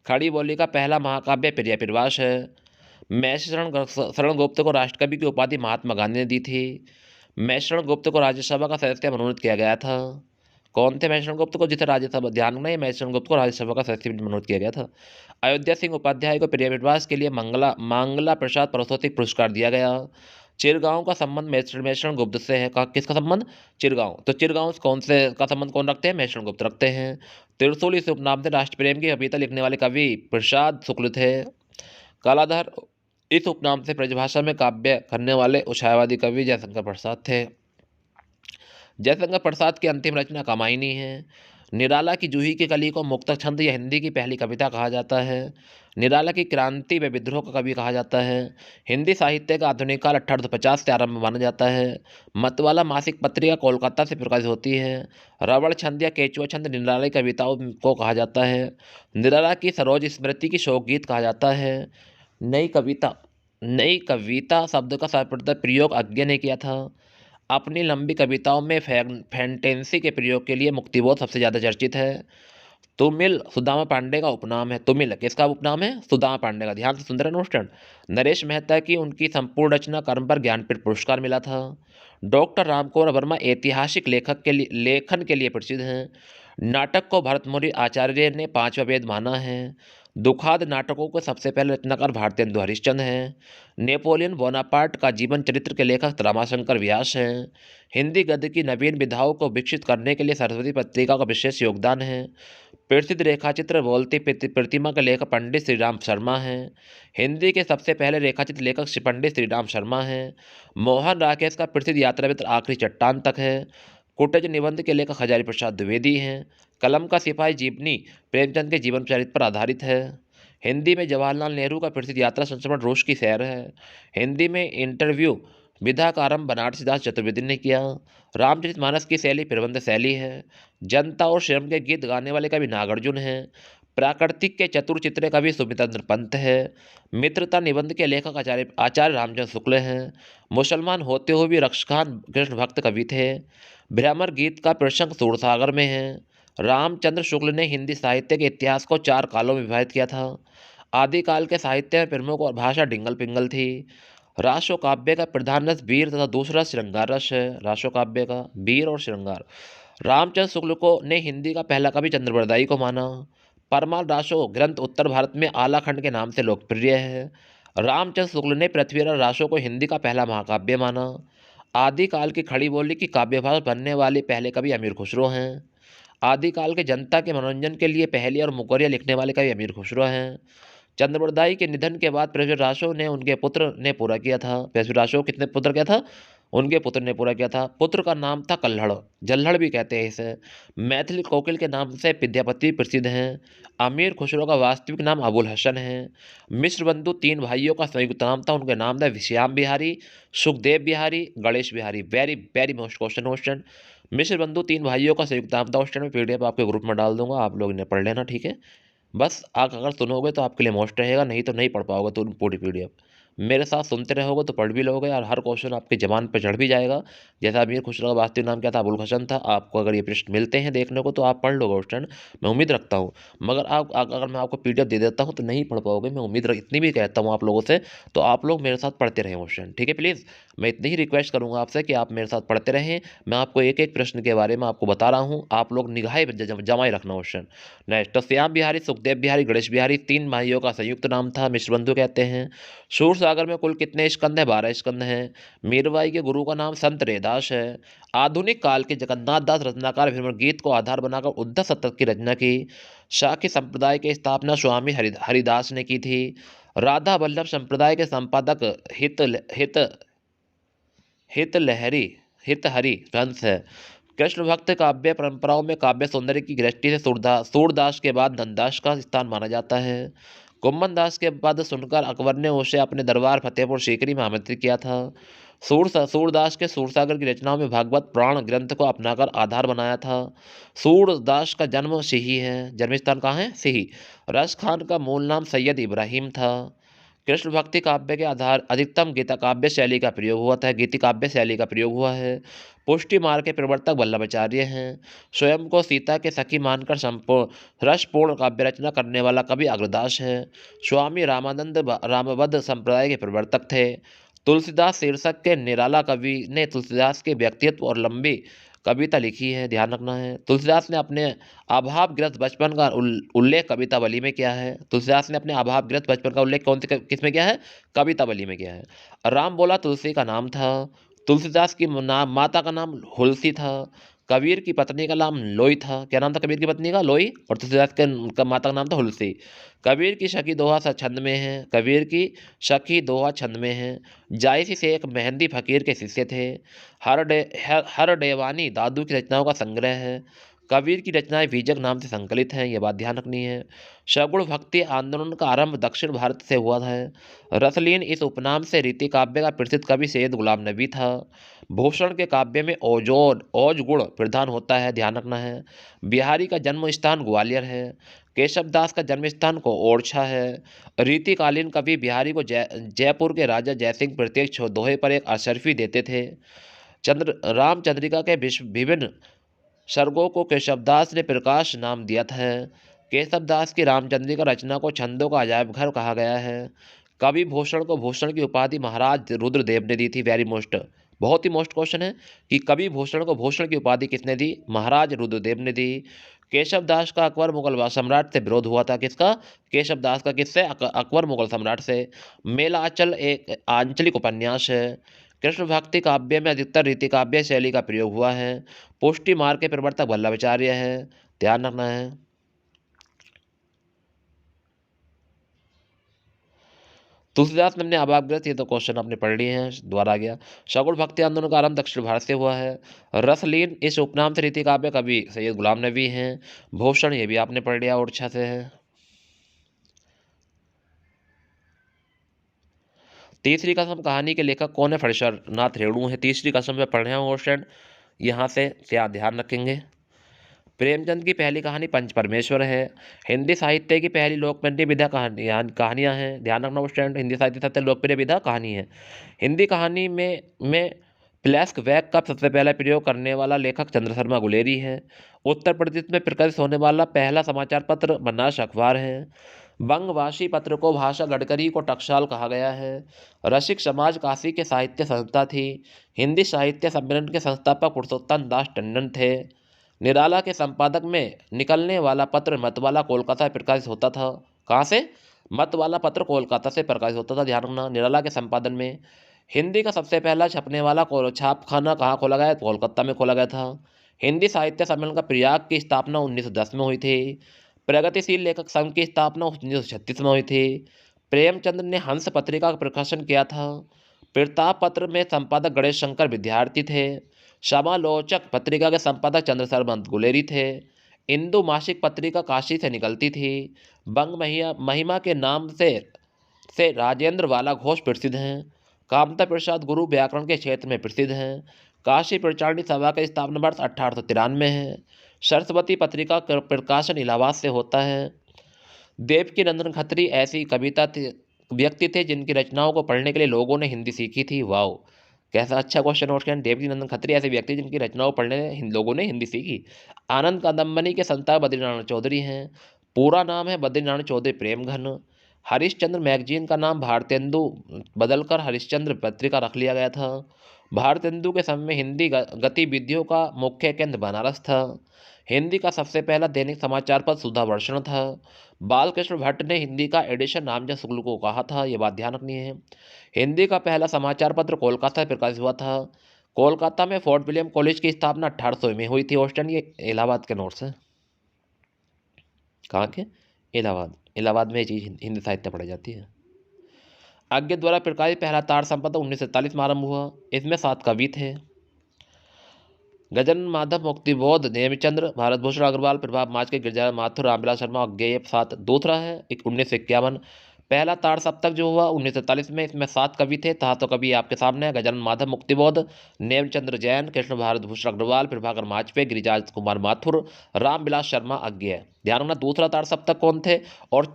S1: खड़ी बोली का पहला महाकाव्य प्रिय प्रवास है। महर्षि शरण गुप्त को राष्ट्रकवि की उपाधि महात्मा गांधी ने दी थी। महर्षि शरण गुप्त को राज्यसभा का सदस्य मनोनीत किया गया था। कौन थे महर्षि शरण गुप्त को? जिसे राज्यसभा, ध्यान नहीं, महर्षि शरण गुप्त को राज्यसभा का सदस्य मनोनीत किया गया था। अयोध्या सिंह उपाध्याय को प्रिय प्रवास के लिए मंगला प्रसाद सरस्वती पुरस्कार दिया गया। चिरगांव का संबंध महर्षि शरण गुप्त से है। किसका संबंध? चिरगांव। तो चिरगांव कौन से का संबंध कौन रखते हैं? महर्षि शरण गुप्त रखते हैं। त्रिशूल इस उपनाम से राष्ट्र प्रेम की कविता लिखने वाले कवि प्रसाद शुक्ल थे। कालाधर इस उपनाम से ब्रजभाषा में काव्य करने वाले उछायवादी कवि जयशंकर प्रसाद थे। जयशंकर प्रसाद की अंतिम रचना कामायनी है। निराला की जूही की कली को मुक्तक छंद या हिंदी की पहली कविता कहा जाता है। निराला की क्रांति व विद्रोह का कवि कहा जाता है। हिंदी साहित्य का आधुनिक काल 1850 से आरंभ माना जाता है। मतवाला मासिक पत्रिका कोलकाता से प्रकाशित होती है। रवड़ छंद या केचुआ छंद निराला की कविताओं को कहा जाता है। निराला की सरोज स्मृति की शोक गीत कहा जाता है। नई कविता शब्द का सर्वप्रथम प्रयोग अज्ञे ने किया था। अपनी लंबी कविताओं में फैंटेंसी के प्रयोग के लिए मुक्तिबोध सबसे ज़्यादा चर्चित है। तुमिल सुदामा पांडे का उपनाम है। तुमिल किसका उपनाम है? सुदामा पांडे का। ध्यान से सुन रहे हैं। नरेश मेहता की उनकी संपूर्ण रचना कर्म पर ज्ञानपीठ पुरस्कार मिला था। डॉक्टर रामकुमार वर्मा ऐतिहासिक लेखन के लिए प्रसिद्ध हैं। नाटक को भरतमुनि आचार्य ने 5वां वेद माना है। दुखाद नाटकों के सबसे पहले रचनाकार भारतेंदु हरिश्चंद्र हैं। नेपोलियन बोनापार्ट का जीवन चरित्र के लेखक रमाशंकर व्यास हैं। हिंदी गद्य की नवीन विधाओं को विकसित करने के लिए सरस्वती पत्रिका का विशेष योगदान है। प्रसिद्ध रेखाचित्र बोलती प्रतिमा के लेखक पंडित श्रीराम शर्मा हैं। हिंदी के सबसे पहले रेखाचित्र लेखक श्री पंडित श्रीराम शर्मा हैं। मोहन राकेश का प्रसिद्ध यात्रा मित्र आखिरी चट्टान तक है। कुटज निबंध के लेखक हजारी प्रसाद द्विवेदी हैं। कलम का सिपाही जीवनी प्रेमचंद के जीवन चरित्र पर आधारित है। हिंदी में जवाहरलाल नेहरू का प्रसिद्ध यात्रा संस्मरण रूस की सैर है। हिंदी में इंटरव्यू विधा का आरंभ बनारसी दास चतुर्वेदी ने किया। रामचरितमानस की शैली प्रबंध शैली है। जनता और श्रम के गीत गाने वाले कवि नागार्जुन हैं। प्राकृतिक के चतुर चित्रे कवि सुमितेंद्र पंत है। मित्रता निबंध के लेखक आचार्य रामचंद्र शुक्ल हैं। मुसलमान होते हुए भी रक्षखान कृष्ण भक्त कवि थे। भ्रमर गीत का प्रसंग सूरसागर में है। रामचंद्र शुक्ल ने हिंदी साहित्य के इतिहास को 4 कालों में विभाजित किया था। आदिकाल के साहित्य में प्रमुख और भाषा डिंगल पिंगल थी। रासो काव्य का प्रधान रस वीर तथा दूसरा श्रृंगार रस है। रासो काव्य का वीर और श्रृंगार। रामचंद्र शुक्ल को ने हिंदी का पहला कवि चंद्रबरदाई को माना। परमाल रासो ग्रंथ उत्तर भारत में आलाखंड के नाम से लोकप्रिय है। रामचंद्र शुक्ल ने पृथ्वीराज रासो को हिंदी का पहला महाकाव्य माना। आदिकाल की खड़ी बोली की काव्य भाषा बनने वाले पहले कवि अमीर खुसरो हैं। आदिकाल के जनता के मनोरंजन के लिए पहली और मुकरिया लिखने वाले कवि अमीर खुसरो हैं। चंद्रबरदाई के निधन के बाद पृथ्वीराज रासो ने उनके पुत्र ने पूरा किया था। पृथ्वीराज रासो कितने पुत्र क्या था? उनके पुत्र ने पूरा किया था। पुत्र का नाम था कल्हड़, जल्हड़ भी कहते हैं इसे। मैथिली कोकिल के नाम से विद्यापति प्रसिद्ध हैं। अमीर खुसरो का वास्तविक नाम अबुल हसन है। मिश्र बंधु 3 भाइयों का संयुक्त नाम था। उनके नाम था Shyam Bihari, Sukhdev Bihari, Ganesh Bihari. Very very most question. Mishra Bandhu 3 भाइयों का संयुक्त नाम था। क्वेश्चन में PDF आपके ग्रुप में डाल दूंगा, आप लोग इन्हें पढ़ लेना, ठीक है। बस आप अगर सुनोगे तो आपके लिए मोस्ट रहेगा, नहीं तो नहीं पढ़ पाओगे तो पूरी PDF। मेरे साथ सुनते रहोगे तो पढ़ भी लोगे और हर क्वेश्चन आपके जबान पर चढ़ भी जाएगा। जैसा अमीर खुसरो का वास्तविक नाम क्या था? अबुल हसन था। आपको अगर ये प्रश्न मिलते हैं देखने को तो आप पढ़ लोगे क्वेश्चन, मैं उम्मीद रखता हूँ। मगर आप अगर मैं आपको PDF दे देता हूँ तो नहीं पढ़ पाओगे, मैं इतनी भी कहता हूँ आप लोगों से। तो आप लोग मेरे साथ पढ़ते रहें क्वेश्चन, ठीक है। प्लीज़ मैं इतनी ही रिक्वेस्ट करूँगा आपसे कि आप मेरे साथ पढ़ते रहें। मैं आपको एक एक प्रश्न के बारे में आपको बता रहा हूँ, आप लोग निगाहें जमाए रखना क्वेश्चन। नेक्स्ट, तो श्याम बिहारी, सुखदेव बिहारी, गणेश बिहारी 3 भाइयों का संयुक्त नाम था, मिश्रबंधु कहते हैं। सूरसागर में कुल कितने स्कंद हैं? 12 स्कंद हैं। मीरबाई के गुरु का नाम संत रैदास है। आधुनिक काल के जगन्नाथ दास रत्नाकर भ्रमण गीत को आधार बनाकर उद्धव शतक की रचना की। शाक्य संप्रदाय की स्थापना स्वामी हरिदास ने की थी। राधा वल्लभ संप्रदाय के संपादक हितहरि हंस है। कृष्ण भक्त काव्य परंपराओं में काव्य सौंदर्य की दृष्टि से सूरदास के बाद धनदास का स्थान माना जाता है। कुम्भन दास के पद सुनकर अकबर ने उसे अपने दरबार फतेहपुर सीकरी में आमंत्रित किया था। सूरदास के सूरसागर की रचनाओं में भागवत पुराण ग्रंथ को अपनाकर आधार बनाया था। सूरदास का जन्म सिही है। जन्म स्थान कहाँ है? सिही। रस खान का मूल नाम सैयद इब्राहिम था। कृष्ण भक्ति काव्य के आधार अधिकतम गीता काव्य शैली का प्रयोग हुआ था। गीति काव्य शैली का प्रयोग हुआ है। पुष्टि मार्ग के प्रवर्तक वल्लभाचार्य हैं। स्वयं को सीता के सखी मानकर संपूर्ण रसपूर्ण काव्य रचना करने वाला कवि अग्रदास है। स्वामी रामानंद रामबद्ध संप्रदाय के प्रवर्तक थे। तुलसीदास शीर्षक के निराला कवि ने तुलसीदास के व्यक्तित्व और लंबी कविता लिखी है, ध्यान रखना है। तुलसीदास ने अपने अभावग्रस्त बचपन का उल्लेख कवितावली में किया है। तुलसीदास ने अपने अभावग्रस्त बचपन का उल्लेख कौन सी किस में किया है? कवितावली में किया है। राम बोला तुलसी का नाम था। तुलसीदास की माता का नाम हुलसी था। कबीर की पत्नी का नाम लोई था। क्या नाम था कबीर की पत्नी का? लोई। और तुलसीदास के माता का नाम था हुलसी। कबीर की सखी दोहा छंद में है। कबीर की सखी दोहा छंद में है। जायसी से एक मेहंदी फकीर के शिष्य थे। हर डेवानी दादू की रचनाओं का संग्रह है। कबीर की रचनाएं बीजक नाम से संकलित हैं, यह बात ध्यान रखनी है। सगुण भक्ति आंदोलन का आरंभ दक्षिण भारत से हुआ है। रसलीन इस उपनाम से रीति काव्य का प्रसिद्ध कवि सैयद गुलाम नबी था। भूषण के काव्य में ओज गुण प्रधान होता है, ध्यान रखना है। बिहारी का जन्म स्थान ग्वालियर है। केशव दास का जन्म स्थान को ओरछा है। रीतिकालीन कवि बिहारी को जयपुर के राजा जयसिंह प्रत्येक दोहे पर एक अशर्फी देते थे। रामचंद्रिका के विभिन्न सर्गों को केशवदास ने प्रकाश नाम दिया था। केशवदास की रामचंद्रिका रचना को छंदों का अजायब घर कहा गया है। कवि भूषण को भूषण की उपाधि महाराज रुद्रदेव ने दी थी। वेरी मोस्ट, बहुत ही मोस्ट क्वेश्चन है कि कवि भूषण को भूषण की उपाधि किसने दी? महाराज रुद्रदेव ने दी। केशव दास का अकबर मुगल सम्राट से विरोध हुआ था। किसका? केशव दास का। किससे? अकबर मुगल सम्राट से। मेलाचल एक आंचलिक उपन्यास है। कृष्ण भक्ति काव्य में अधिकतर रीति काव्य शैली का प्रयोग हुआ है। पुष्टि मार्ग के प्रवर्तक वल्लभाचार्य है, ध्यान रखना है। तुलसीदास ने अभाग्रस्त, ये तो क्वेश्चन आपने पढ़ लिए हैं, दोबारा आ गया। सगुण भक्ति आंदोलन का आरंभ दक्षिण भारत से हुआ है। रसलीन इस उपनाम से रीति काव्य कवि सैयद गुलाम नबी हैं। भूषण, ये भी आपने पढ़ लिया, ओरछा से है। तीसरी कसम कहानी के लेखक कौन है? फणीश्वर नाथ रेणु है। तीसरी कसम में पढ़ रहे हैं क्वेश्चन, यहाँ से क्या ध्यान रखेंगे। प्रेमचंद की पहली कहानी पंच परमेश्वर है। हिंदी साहित्य की पहली लोकप्रिय विधा कहानियाँ हैं, ध्यान रखना क्वेश्चन। हिंदी साहित्य सबसे लोकप्रिय विधा कहानी है। हिंदी कहानी में फ्लैस्क वैक का सबसे पहला प्रयोग करने वाला लेखक चंद्र शर्मा गुलेरी है। उत्तर प्रदेश में प्रकाशित होने वाला पहला समाचार पत्र बनारस अखबार है। बंगवासी पत्र को भाषा गडकरी को टकसाल कहा गया है। रसिक समाज काशी के साहित्य संस्था थी। हिंदी साहित्य सम्मेलन के संस्थापक पुरुषोत्तम दास टंडन थे। निराला के संपादक में निकलने वाला पत्र मतवाला कोलकाता से प्रकाशित होता था। कहाँ से? मतवाला पत्र कोलकाता से प्रकाशित होता था, ध्यान रखना, निराला के संपादन में। हिंदी का सबसे पहला छपने वाला छापखाना कहाँ खोला गया? कोलकाता में खोला गया था। हिंदी साहित्य सम्मेलन का प्रयाग की स्थापना 1910 में हुई थी। प्रगतिशील लेखक संघ की स्थापना 1936 में हुई थी। प्रेमचंद ने हंस पत्रिका का प्रकाशन किया था। प्रताप पत्र में संपादक गणेश शंकर विद्यार्थी थे। समालोचक पत्रिका के संपादक चंद्र शर्मा गुलेरी थे। इंदु मासिक पत्रिका काशी से निकलती थी। बंग महिमा के नाम से राजेंद्र वाला घोष प्रसिद्ध हैं। कामता प्रसाद गुरु व्याकरण के क्षेत्र में प्रसिद्ध हैं। काशी प्रचारणी सभा का स्थापना वर्ष 1893 है। सरस्वती पत्रिका का प्रकाशन इलाहाबाद से होता है। देवकी नंदन खत्री ऐसी व्यक्ति थे जिनकी रचनाओं को पढ़ने के लिए लोगों ने हिंदी सीखी थी। वाओ, कैसा अच्छा क्वेश्चन नोट किया। देवकी नंदन खत्री ऐसे व्यक्ति जिनकी रचनाओं को पढ़ने लोगों ने हिंदी सीखी। आनंद कादम्बनी के संता बद्रीनारायण चौधरी हैं। पूरा नाम है बद्रीनारायण चौधरी प्रेमघन। हरिश्चंद्र मैगजीन का नाम भारतेंदु बदलकर हरिश्चंद्र पत्रिका रख लिया गया था। भारतेंदु के समय में हिंदी गतिविधियों का मुख्य केंद्र बनारस था। हिंदी का सबसे पहला दैनिक समाचार पत्र सुधा वर्षण था। बालकृष्ण भट्ट ने हिंदी का एडिशन नामजद शुक्ल को कहा था, ये बात ध्यान रखनी है। हिंदी का पहला समाचार पत्र कोलकाता में प्रकाशित हुआ था। कोलकाता में फोर्ट विलियम कॉलेज की स्थापना 1800 में हुई थी। ऑस्टन, ये इलाहाबाद के नोट्स हैं। कहाँ के? इलाहाबाद। इलाहाबाद में ये चीज़ हिंदी साहित्य पढ़ाई जाती है। आज्ञा द्वारा प्रकाशित पहला तार संपादक 1947 में आरंभ हुआ। इसमें 7 कवि थे। गजानन माधव, मुक्तिबोध, नेमिचंद्र, भारत भूषण अग्रवाल, प्रभात माचके, गिरिजा माथुर, रामविलास शर्मा, अज्ञेय 7। दूसरा है 1951। पहला तार सप्तक जो हुआ 1943 में, इसमें 7 कवि थे। तथा तो कवि आपके सामने है। गजानन माधव, मुक्तिबोध, नेमचंद्र जैन, कृष्ण भारत भूषण अग्रवाल, प्रभाकर माचपे, गिरिजाज कुमार माथुर, रामविलास शर्मा, अज्ञेय। ध्यान रखना दूसरा तार सप्तक कौन थे, और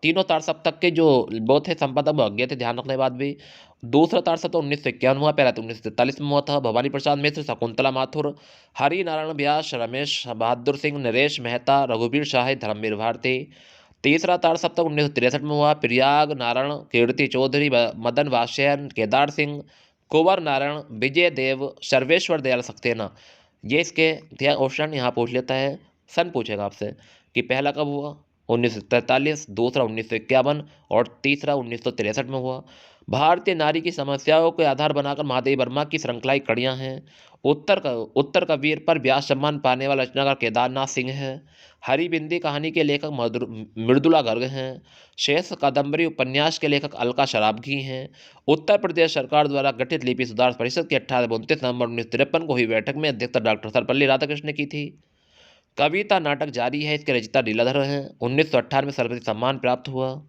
S1: तीनों तार सप्तक के जो वो थे संपादक वो अज्ञेय थे, ध्यान रखने बात भी। दूसरा तार सप्तक 1951 हुआ, पहला तो 1943 में हुआ था। भवानी प्रसाद मिश्र, शकुंतला माथुर, हरि नारायण व्यास, रमेश बहादुर सिंह, नरेश मेहता, रघुवीर शाही, धर्मवीर भारती। तीसरा तार सप्तक 1963 में हुआ। प्रयाग नारायण, कीर्ति चौधरी, मदन वात्स्यायन, केदार सिंह, कुंवर नारायण, विजय देव, सर्वेश्वर दयाल सक्सेना। ये इसके क्वेश्चन यहाँ पूछ लेता है, सन पूछेगा आपसे कि पहला कब हुआ 1943, दूसरा 1951 और तीसरा 1963 में हुआ। भारतीय नारी की समस्याओं के आधार बनाकर महादेवी वर्मा की श्रृंखलाई कड़ियाँ हैं। उत्तर का वीर पर व्यास सम्मान पाने वाला रचनाकार केदारनाथ सिंह है। हरिबिंदी कहानी के लेखक मृदुला गर्ग हैं। शेष कादम्बरी उपन्यास के लेखक अलका शराबगी हैं। उत्तर प्रदेश सरकार द्वारा गठित लिपि सुधार परिषद की 29 नवंबर 1953 को हुई बैठक में अध्यक्षता डॉक्टर सर्वपल्ली राधाकृष्ण ने की थी। कविता नाटक जारी है, इसके रचयिता लीलाधर हैं। 1958 में सर्वपल्ली सम्मान प्राप्त हुआ।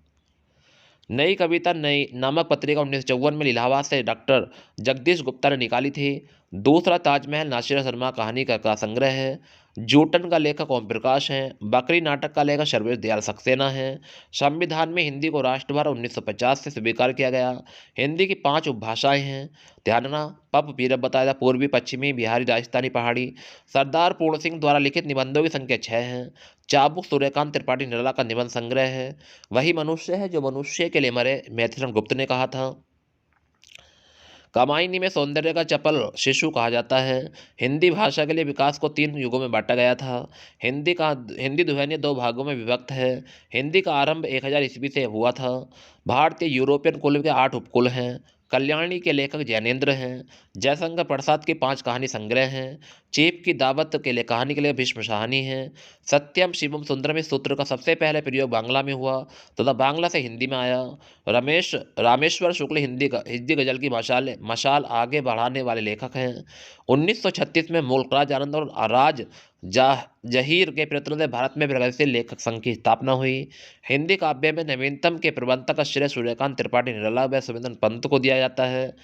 S1: नई कविता नई नामक पत्रिका 1954 में इलाहाबाद से डॉक्टर जगदीश गुप्ता ने निकाली थी। दूसरा ताजमहल नासिर शर्मा कहानी का संग्रह है। जूटन का लेखक ओम प्रकाश हैं। बकरी नाटक का लेखक सर्वेश दयाल सक्सेना है। संविधान में हिंदी को राष्ट्रभाषा 1950 से स्वीकार किया गया। हिंदी की 5 उपभाषाएं हैं, ध्यान रखना। पप पीरब बताया था, पूर्वी, पश्चिमी, बिहारी, राजस्थानी, पहाड़ी। सरदार पूर्ण सिंह द्वारा लिखित निबंधों की संख्या 6 है। चाबुक सूर्यकांत त्रिपाठी निराला का निबंध संग्रह है। वही मनुष्य है जो मनुष्य के लिए मरे, मैथिली गुप्त ने कहा था। कामायनी में सौंदर्य का चपल शिशु कहा जाता है। हिंदी भाषा के लिए विकास को 3 युगों में बांटा गया था। हिंदी ध्वनि 2 भागों में विभक्त है। हिंदी का आरंभ 1000 ईस्वी से हुआ था। भारतीय यूरोपियन कुल के 8 उपकुल हैं। कल्याणी के लेखक जैनेन्द्र हैं। जयशंकर प्रसाद की 5 कहानी संग्रह हैं। चीप की दावत के लिए कहानी के लिए भीष्म शाहनी है। सत्यम शिवम सुंदरम इस सूत्र का सबसे पहले प्रयोग बांग्ला में हुआ तथा बांग्ला से हिंदी में आया। रामेश्वर शुक्ल हिंदी गजल की मशाल आगे बढ़ाने वाले लेखक हैं। 1936 में मुल्कराज आनंद और राज जहीर के नेतृत्व में भारत में प्रगतिशील लेखक संघ की स्थापना हुई। हिंदी काव्य में नवीनतम के प्रबंधक का श्रेय सूर्यकांत त्रिपाठी निराला व सुमिंदर पंत को दिया जाता है।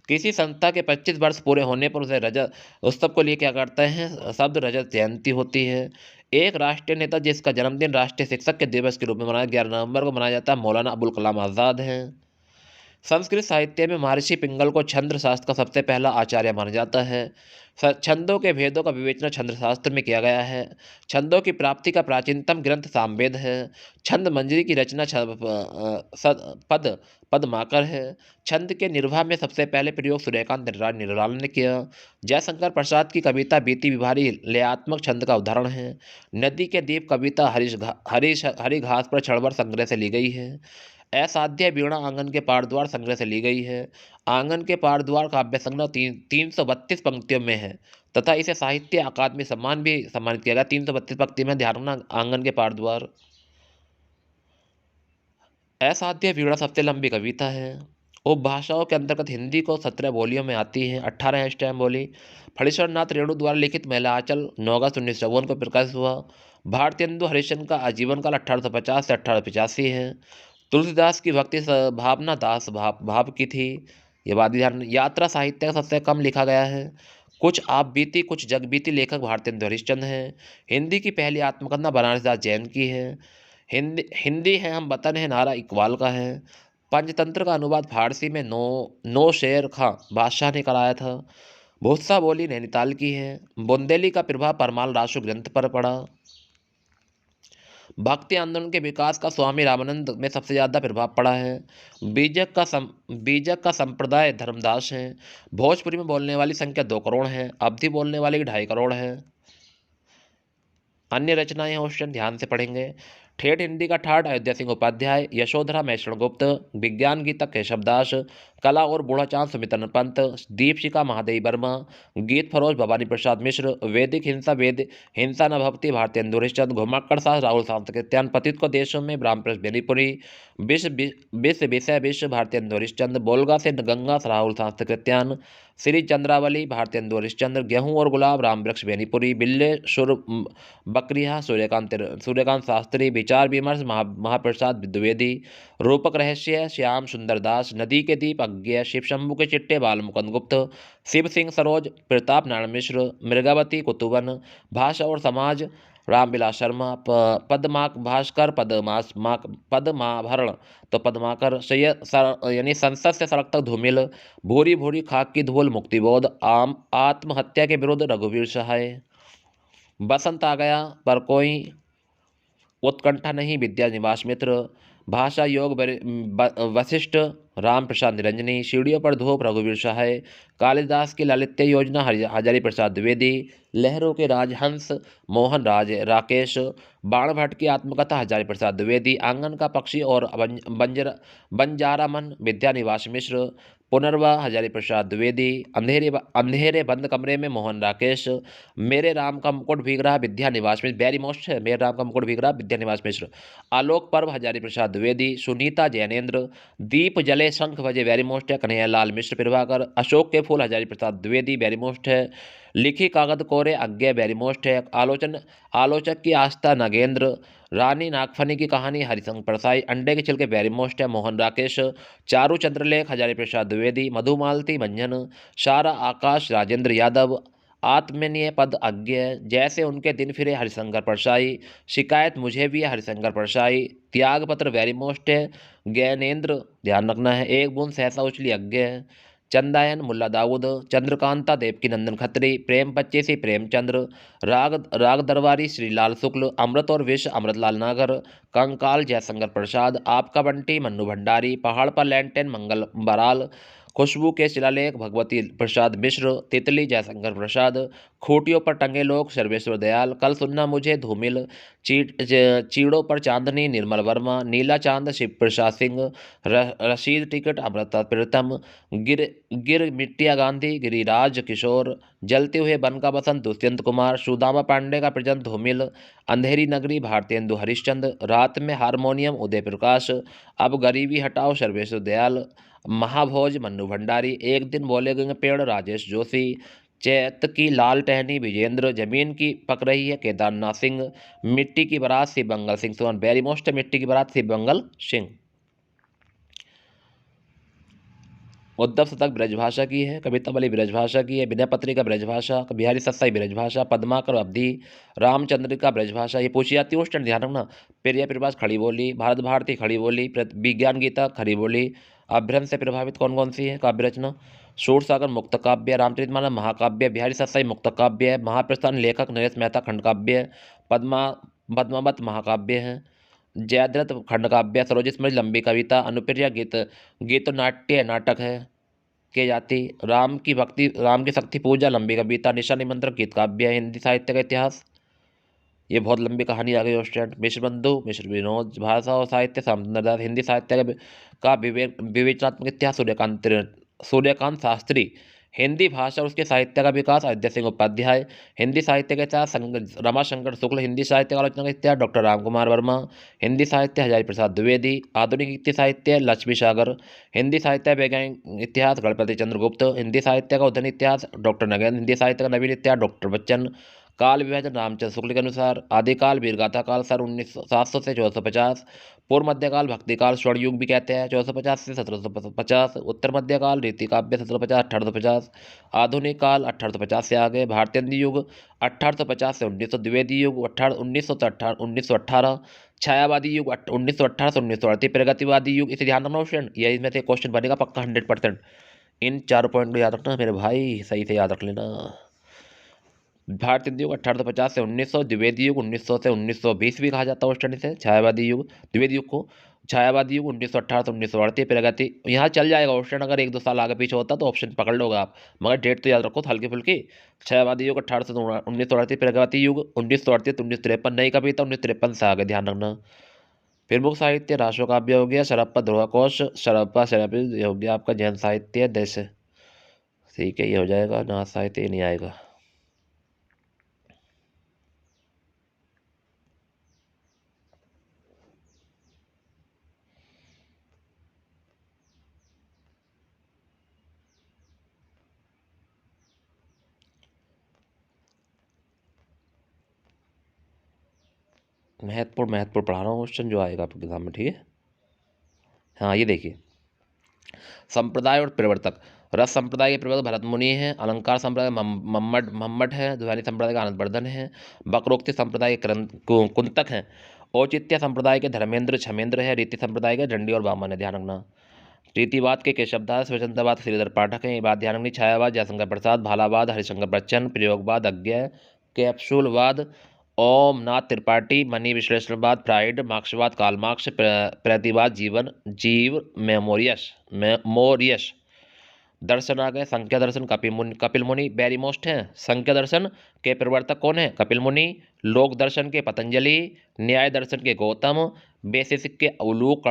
S1: किसी संस्था के 25 वर्ष पूरे होने पर उसे रजत उत्सव को लिए क्या करते हैं, शब्द रजत जयंती होती है। एक राष्ट्रीय नेता जिसका जन्मदिन राष्ट्रीय शिक्षक के दिवस के रूप में मनाया 11 नवंबर को मनाया जाता है, मौलाना अबुल कलाम आज़ाद हैं। संस्कृत साहित्य में महर्षि पिंगल को छंद शास्त्र का सबसे पहला आचार्य माना जाता है। छंदों के भेदों का विवेचना छंद शास्त्र में किया गया है। छंदों की प्राप्ति का प्राचीनतम ग्रंथ सामवेद है। छंद मंजरी की रचना पदमाकर है। छंद के निर्वाह में सबसे पहले प्रयोग सूर्यकांत निराला ने किया। जयशंकर प्रसाद की कविता बीती विभारी लयात्मक छंद का उदाहरण है। नदी के दीप कविता हरी घास पर क्षणभर संग्रह से ली गई है। असाध्य वीणा आंगन के पारद्वार संग्रह से ली गई है। आंगन के पारद्वार काव्य संग्रह 332 पंक्तियों में है तथा इसे साहित्य अकादमी सम्मान भी सम्मानित किया गया। 332 पंक्ति में ध्यान रखना, आंगन के पारद्वार। असाध्य वीणा सबसे लंबी कविता है। उपभाषाओं के अंतर्गत हिंदी को 17 बोलियों में आती है। 18 है स्टैम बोली। फणीश्वर नाथ रेणु द्वारा लिखित महिला आंचल 9 अगस्त 1954 को प्रकाशित हुआ। भारतेंदु हरिश्चंद्र का आजीवन काल 1850 से 1885 है। तुलसीदास की भक्ति भावना दास भाव की थी। ये बात ध्यान। यात्रा साहित्य का सबसे कम लिखा गया है। कुछ आप बीती कुछ जग बीती लेखक भारतेंदु हरिश्चंद्र हैं। हिंदी की पहली आत्मकथा बनारस दास जैन की है। हिंदी है हम वतन है नारा इकबाल का है। पंचतंत्र का अनुवाद फारसी में नो शेर खां बादशाह ने कराया था। भूस्सा बोली नैनीताल की है। बुंदेली का प्रभाव परमाल रासु ग्रंथ पर पड़ा। भक्ति आंदोलन के विकास का स्वामी रामानंद में सबसे ज़्यादा प्रभाव पड़ा है। बीजक का संप्रदाय धर्मदास है। भोजपुरी में बोलने वाली संख्या 2 करोड़ है। अवधी बोलने वाले की 2.5 करोड़ है। अन्य रचनाएं क्वेश्चन ध्यान से पढ़ेंगे। ठेठ हिंदी का ठाठ अयोध्या सिंह उपाध्याय। यशोधरा मैषण गुप्त। विज्ञान गीतक केशवदास। कला और बूढ़ा चांद सुमितन पंत। दीपशिखा महादेवी वर्मा। गीत फरोज भवानी प्रसाद मिश्र। वैदिक हिंसा न भवती भारतेंदु हरिश्चंद्र। घुमक्कड़ साहस राहुल सांतकृत्यान। पतित को देशों में ब्राह्मप्रस बेनीपुरी। विश्व भारतेंदु हरिश्चंद्र। बोलगा से गंगा राहुल सांतकृत्यान। श्री चंद्रावली भारतेंदु हरिश्चंद्र। गेहूं और गुलाब रामवृक्ष बेनीपुरी। बिल्ले सुर बकरिया सूर्यकांत शास्त्री। विचार विमर्श महाप्रसाद द्विवेदी। रूपक रहस्य श्याम सुंदर दास। नदी के दीप अज्ञेय। शिव शंभु के चिट्टे बाल मुकुंद गुप्त। शिव सिंह सरोज प्रताप नारायण मिश्र। मृगावती कुतुबन। भाषा और समाज रामविलास शर्मा। पदमाक भास्कर। पदमाभरण तो पदमाकर। यानी संसद से सड़क तक धूमिल। भूरी भूरी खाक की धूल मुक्तिबोध। आत्महत्या के विरुद्ध रघुवीर सहाय। बसंत आ गया पर कोई उत्कंठा नहीं विद्या निवास मित्र। भाषा योग वशिष्ठ राम प्रसाद निरंजनी। सीढ़ियों पर धूप रघुवीर सहाय। कालिदास की लालित्य योजना हजारी प्रसाद द्विवेदी। लहरों के राजहंस मोहन राकेश। बाण भट्ट की आत्मकथा हजारी प्रसाद द्विवेदी। आंगन का पक्षी और बंजारा मन विद्या निवास मिश्र। पुनर्वा हजारी प्रसाद द्विवेदी। अंधेरे बंद कमरे में मोहन राकेश। मेरे राम का मुकुट भीग रहा विद्या निवास मिश्र। वेरी मोस्ट है मेरे राम का मुकुट भीग रहा विद्या निवास मिश्र। आलोक पर्व हजारी प्रसाद द्विवेदी। सुनीता जैनेन्द्र। दीप जले शंख बजे वेरी मोस्ट है कन्हैयालाल मिश्र प्रभाकर। अशोक के फूल हजारी प्रसाद द्विवेदी वेरी मोस्ट है। लिखी कागद कोरे अज्ञे वेरी मोस्ट है। आलोचक की आस्था नागेंद्र। रानी नागफनी की कहानी हरिशंकर परसाई। अंडे के छिलके वेरी मोस्ट है मोहन राकेश। चारू चंद्रलेख हजारी प्रसाद द्विवेदी। मधुमालती मंजन। सारा आकाश राजेंद्र यादव। आत्मनीय पद अज्ञ जैसे उनके दिन फिरे हरिशंकर परसाई। शिकायत मुझे भी है हरिशंकर परसाई। त्याग पत्र वेरी मोस्ट है ज्ञानेंद्र ध्यान रखना है। एक बूंद सहसा उछली अज्ञ है। चंदायन मुल्ला दाऊद। चंद्रकांता देवकी नंदन खत्री। प्रेम पच्चीसी प्रेमचंद्र। राग दरबारी श्रीलाल शुक्ल। अमृत और विष अमृतलाल नागर। कंकाल जयशंकर प्रसाद। आपका बंटी मन्नू भंडारी। पहाड़ पर लैंटेन मंगल बराल। खुशबू के शिलालेख भगवती प्रसाद मिश्र, तितली जयशंकर प्रसाद, खूंटियों पर टंगे लोग सर्वेश्वर दयाल, कल सुनना मुझे धूमिल, चीड़ों पर चांदनी निर्मल वर्मा, नीला चांद शिव प्रसाद सिंह, रशीद टिकट अमृता प्रीतम, गिर गिर मिट्टिया गांधी गिरिराज किशोर, जलते हुए बन का बसंत दुष्यंत कुमार, सुदामा पांडे का प्रेजेंट धूमिल, अंधेरी नगरी भारतेंदु हरिश्चंद्र, रात में हारमोनियम उदय प्रकाश, अब गरीबी हटाओ सर्वेश्वर दयाल, महाभोज मन्नू भंडारी, एक दिन बोलेंगे पेड़ राजेश जोशी, चैत की लाल टहनी विजेंद्र, जमीन की पक रही है केदारनाथ सिंह, मिट्टी की बारात शिव बंगल सिंह, सोन वेरी मोस्ट मिट्टी की बारात शिव बंगल सिंह। उद्धव शतक ब्रजभाषा की है, कविता बली ब्रजभाषा की है, विनय पत्रिका ब्रजभाषा, बिहारी सत्साई ब्रजभाषा, पद्माकर अवधि, रामचंद्रिका ब्रजभाषा, ये पूछी जाती है उस ध्यान रखना। प्रिय प्रभाष खड़ी बोली, भारत भारती खड़ी बोली, विज्ञान गीता खड़ी बोली, अभ्रंश से प्रभावित कौन कौन सी है काव्य रचना, सूरसागर मुक्त काव्य, रामचरितमानस महाकाव्य, बिहारी सत्साई मुक्त काव्य, महाप्रस्थान लेखक नरेश मेहता खंड काव्य, पद्मावत महाकाव्य है, जयद्रथ खंड काव्य, सरोज स्मृति लंबी कविता, अनुप्रिया गीत नाट्य नाटक है के जाति, राम की शक्ति पूजा लंबी कविता, निशा निमंत्रण गीत काव्य, हिंदी साहित्य का इतिहास, ये बहुत लंबी कहानी आ गई स्टूडेंट, मिश्र बंधु, मिश्र विनोद, भाषा और साहित्य सामंतदास, हिंदी साहित्य का विवेचनात्मक इतिहास सूर्यकांत शास्त्री, हिंदी भाषा और उसके साहित्य का विकास अयोध्या सिंह उपाध्याय, हिंदी साहित्य के इतिहास रमाशंकर शुक्ल, हिंदी साहित्य का आलोचना का इतिहास डॉक्टर राम कुमार वर्मा, हिंदी साहित्य हजारी प्रसाद द्विवेदी, आधुनिक हिंदी साहित्य लक्ष्मी सागर, हिंदी साहित्य वैज्ञानिक इतिहास गणपति चंद्रगुप्त, हिंदी साहित्य का उद्यन इतिहास डॉक्टर नगेंद्र, हिंदी साहित्य का नवीन इतिहास डॉक्टर बच्चन, काल विभाजन रामचंद्र शुक्ल के अनुसार, आदिकाल वीरगाथा काल सर 1900 से 1450, पूर्व मध्यकाल भक्तिकाल स्वर्ण युग भी कहते हैं 1450 से 1750, उत्तर मध्यकाल रीति काव्य 1750 1850, आधुनिक काल 1850 से आगे, भारतेंदु युग 1850 से 1900, द्विवेदी युग 1918, छायावादी युग 1918 से 1938, प्रगतिवादी युग। इसे ध्यान रखना क्वेश्चन, यह इसमें से क्वेश्चन बनेगा पक्का 100%। इन 4 पॉइंट को याद रखना मेरे भाई, सही से याद रख लेना। भारतीय युग 1850 से 1900, द्विवेदी युग 1900 से 1920 भी कहा जाता है उस स्टडी से, छायावादी युग द्विवेदी युग को, छायावादी युग 1918 से 1938, प्रगति यहाँ चल जाएगा ऑप्शन, अगर 1-2 साल आगे पीछे होता तो ऑप्शन पकड़ लोगे आप, मगर डेट तो याद रखो हल्की फुल्की। छायावादी युग 1800 से 1938, प्रगति युग 1938 1953, नई कविता 1953 से आगे ध्यान रखना। प्रमुख साहित्य राष्ट्र काव्य हो गया, शरप्पा ध्रुवकोश, शरप्पा हो गया आपका जैन साहित्य देश, ठीक है ये हो जाएगा, ना साहित्य ये नहीं आएगा। महत्वपूर्ण पढ़ा रहा हूँ क्वेश्चन जो आएगा आपके एग्जाम में, ठीक है। हाँ ये देखिए, संप्रदाय और प्रवर्तक, रस संप्रदाय के प्रवर्तक भरत मुनि हैं, अलंकार संप्रदाय मम्मट है, ध्वनि संप्रदाय का आनंदवर्धन है, वक्रोक्ति संप्रदाय के कुंतक हैं, औचित्य संप्रदाय के धर्मेंद्र छमेंद्र है, रीति संप्रदाय के दंडी और वामन है, ध्यान रखना। रीतिवाद के केशवदास, स्वतंत्रवाद श्रीधर पाठक हैं, ये बात ध्यान रखनी। छायावाद जयशंकर प्रसाद, भालावाद हरिशंकर बच्चन, प्रयोगवाद अज्ञे, कैप्सूलवाद ओमनाथ त्रिपाठी, मनी विश्लेषणवाद फ्राइड, मार्क्सवाद कार्ल मार्क्स, प्रतिवाद जीव मोरियस, दर्शन आ गए, संख्या दर्शन कपिल मुनि वेरी मोस्ट हैं, संख्या दर्शन के प्रवर्तक कौन है कपिल मुनि, लोक दर्शन के पतंजलि, न्याय दर्शन के गौतम, वैशेषिक के अवलूक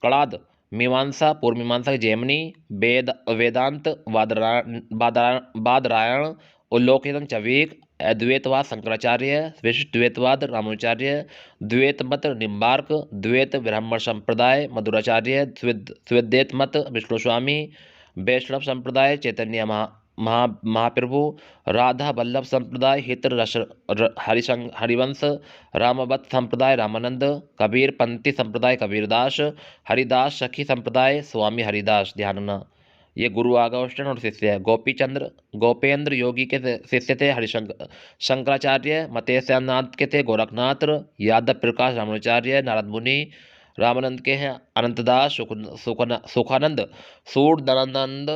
S1: कड़ाद, मीमांसा पूर्व मीमांसा के जैमिनी, वेदांत बादरायण, उल्लोकन चवीक, अद्वैतवाद शंकराचार्य, विशिष्टद्वैतवाद रामानुचार्य, द्वैत मत निम्बार्क, द्वैत ब्राह्मण संप्रदाय मधुराचार्य, द्वैत मत विष्णु स्वामी, वैष्णव संप्रदाय चैतन्य महाप्रभु, राधा वल्लभ संप्रदाय हित हरिवंश, रामवत संप्रदाय रामानंद, कबीर पंथी संप्रदाय कबीरदास, हरिदास सखी संप्रदाय स्वामी हरिदास, ध्यान रखना। ये गुरु आगोष्ठन और शिष्य है, गोपेंद्र योगी के शिष्य थे शंकराचार्य, मतेश्वरनाथ के थे गोरखनाथ, यादव प्रकाश रामानुचार्य, नारद मुनि, रामानंद के हैं अनंतदास, सुखानंद, सूरदानंद,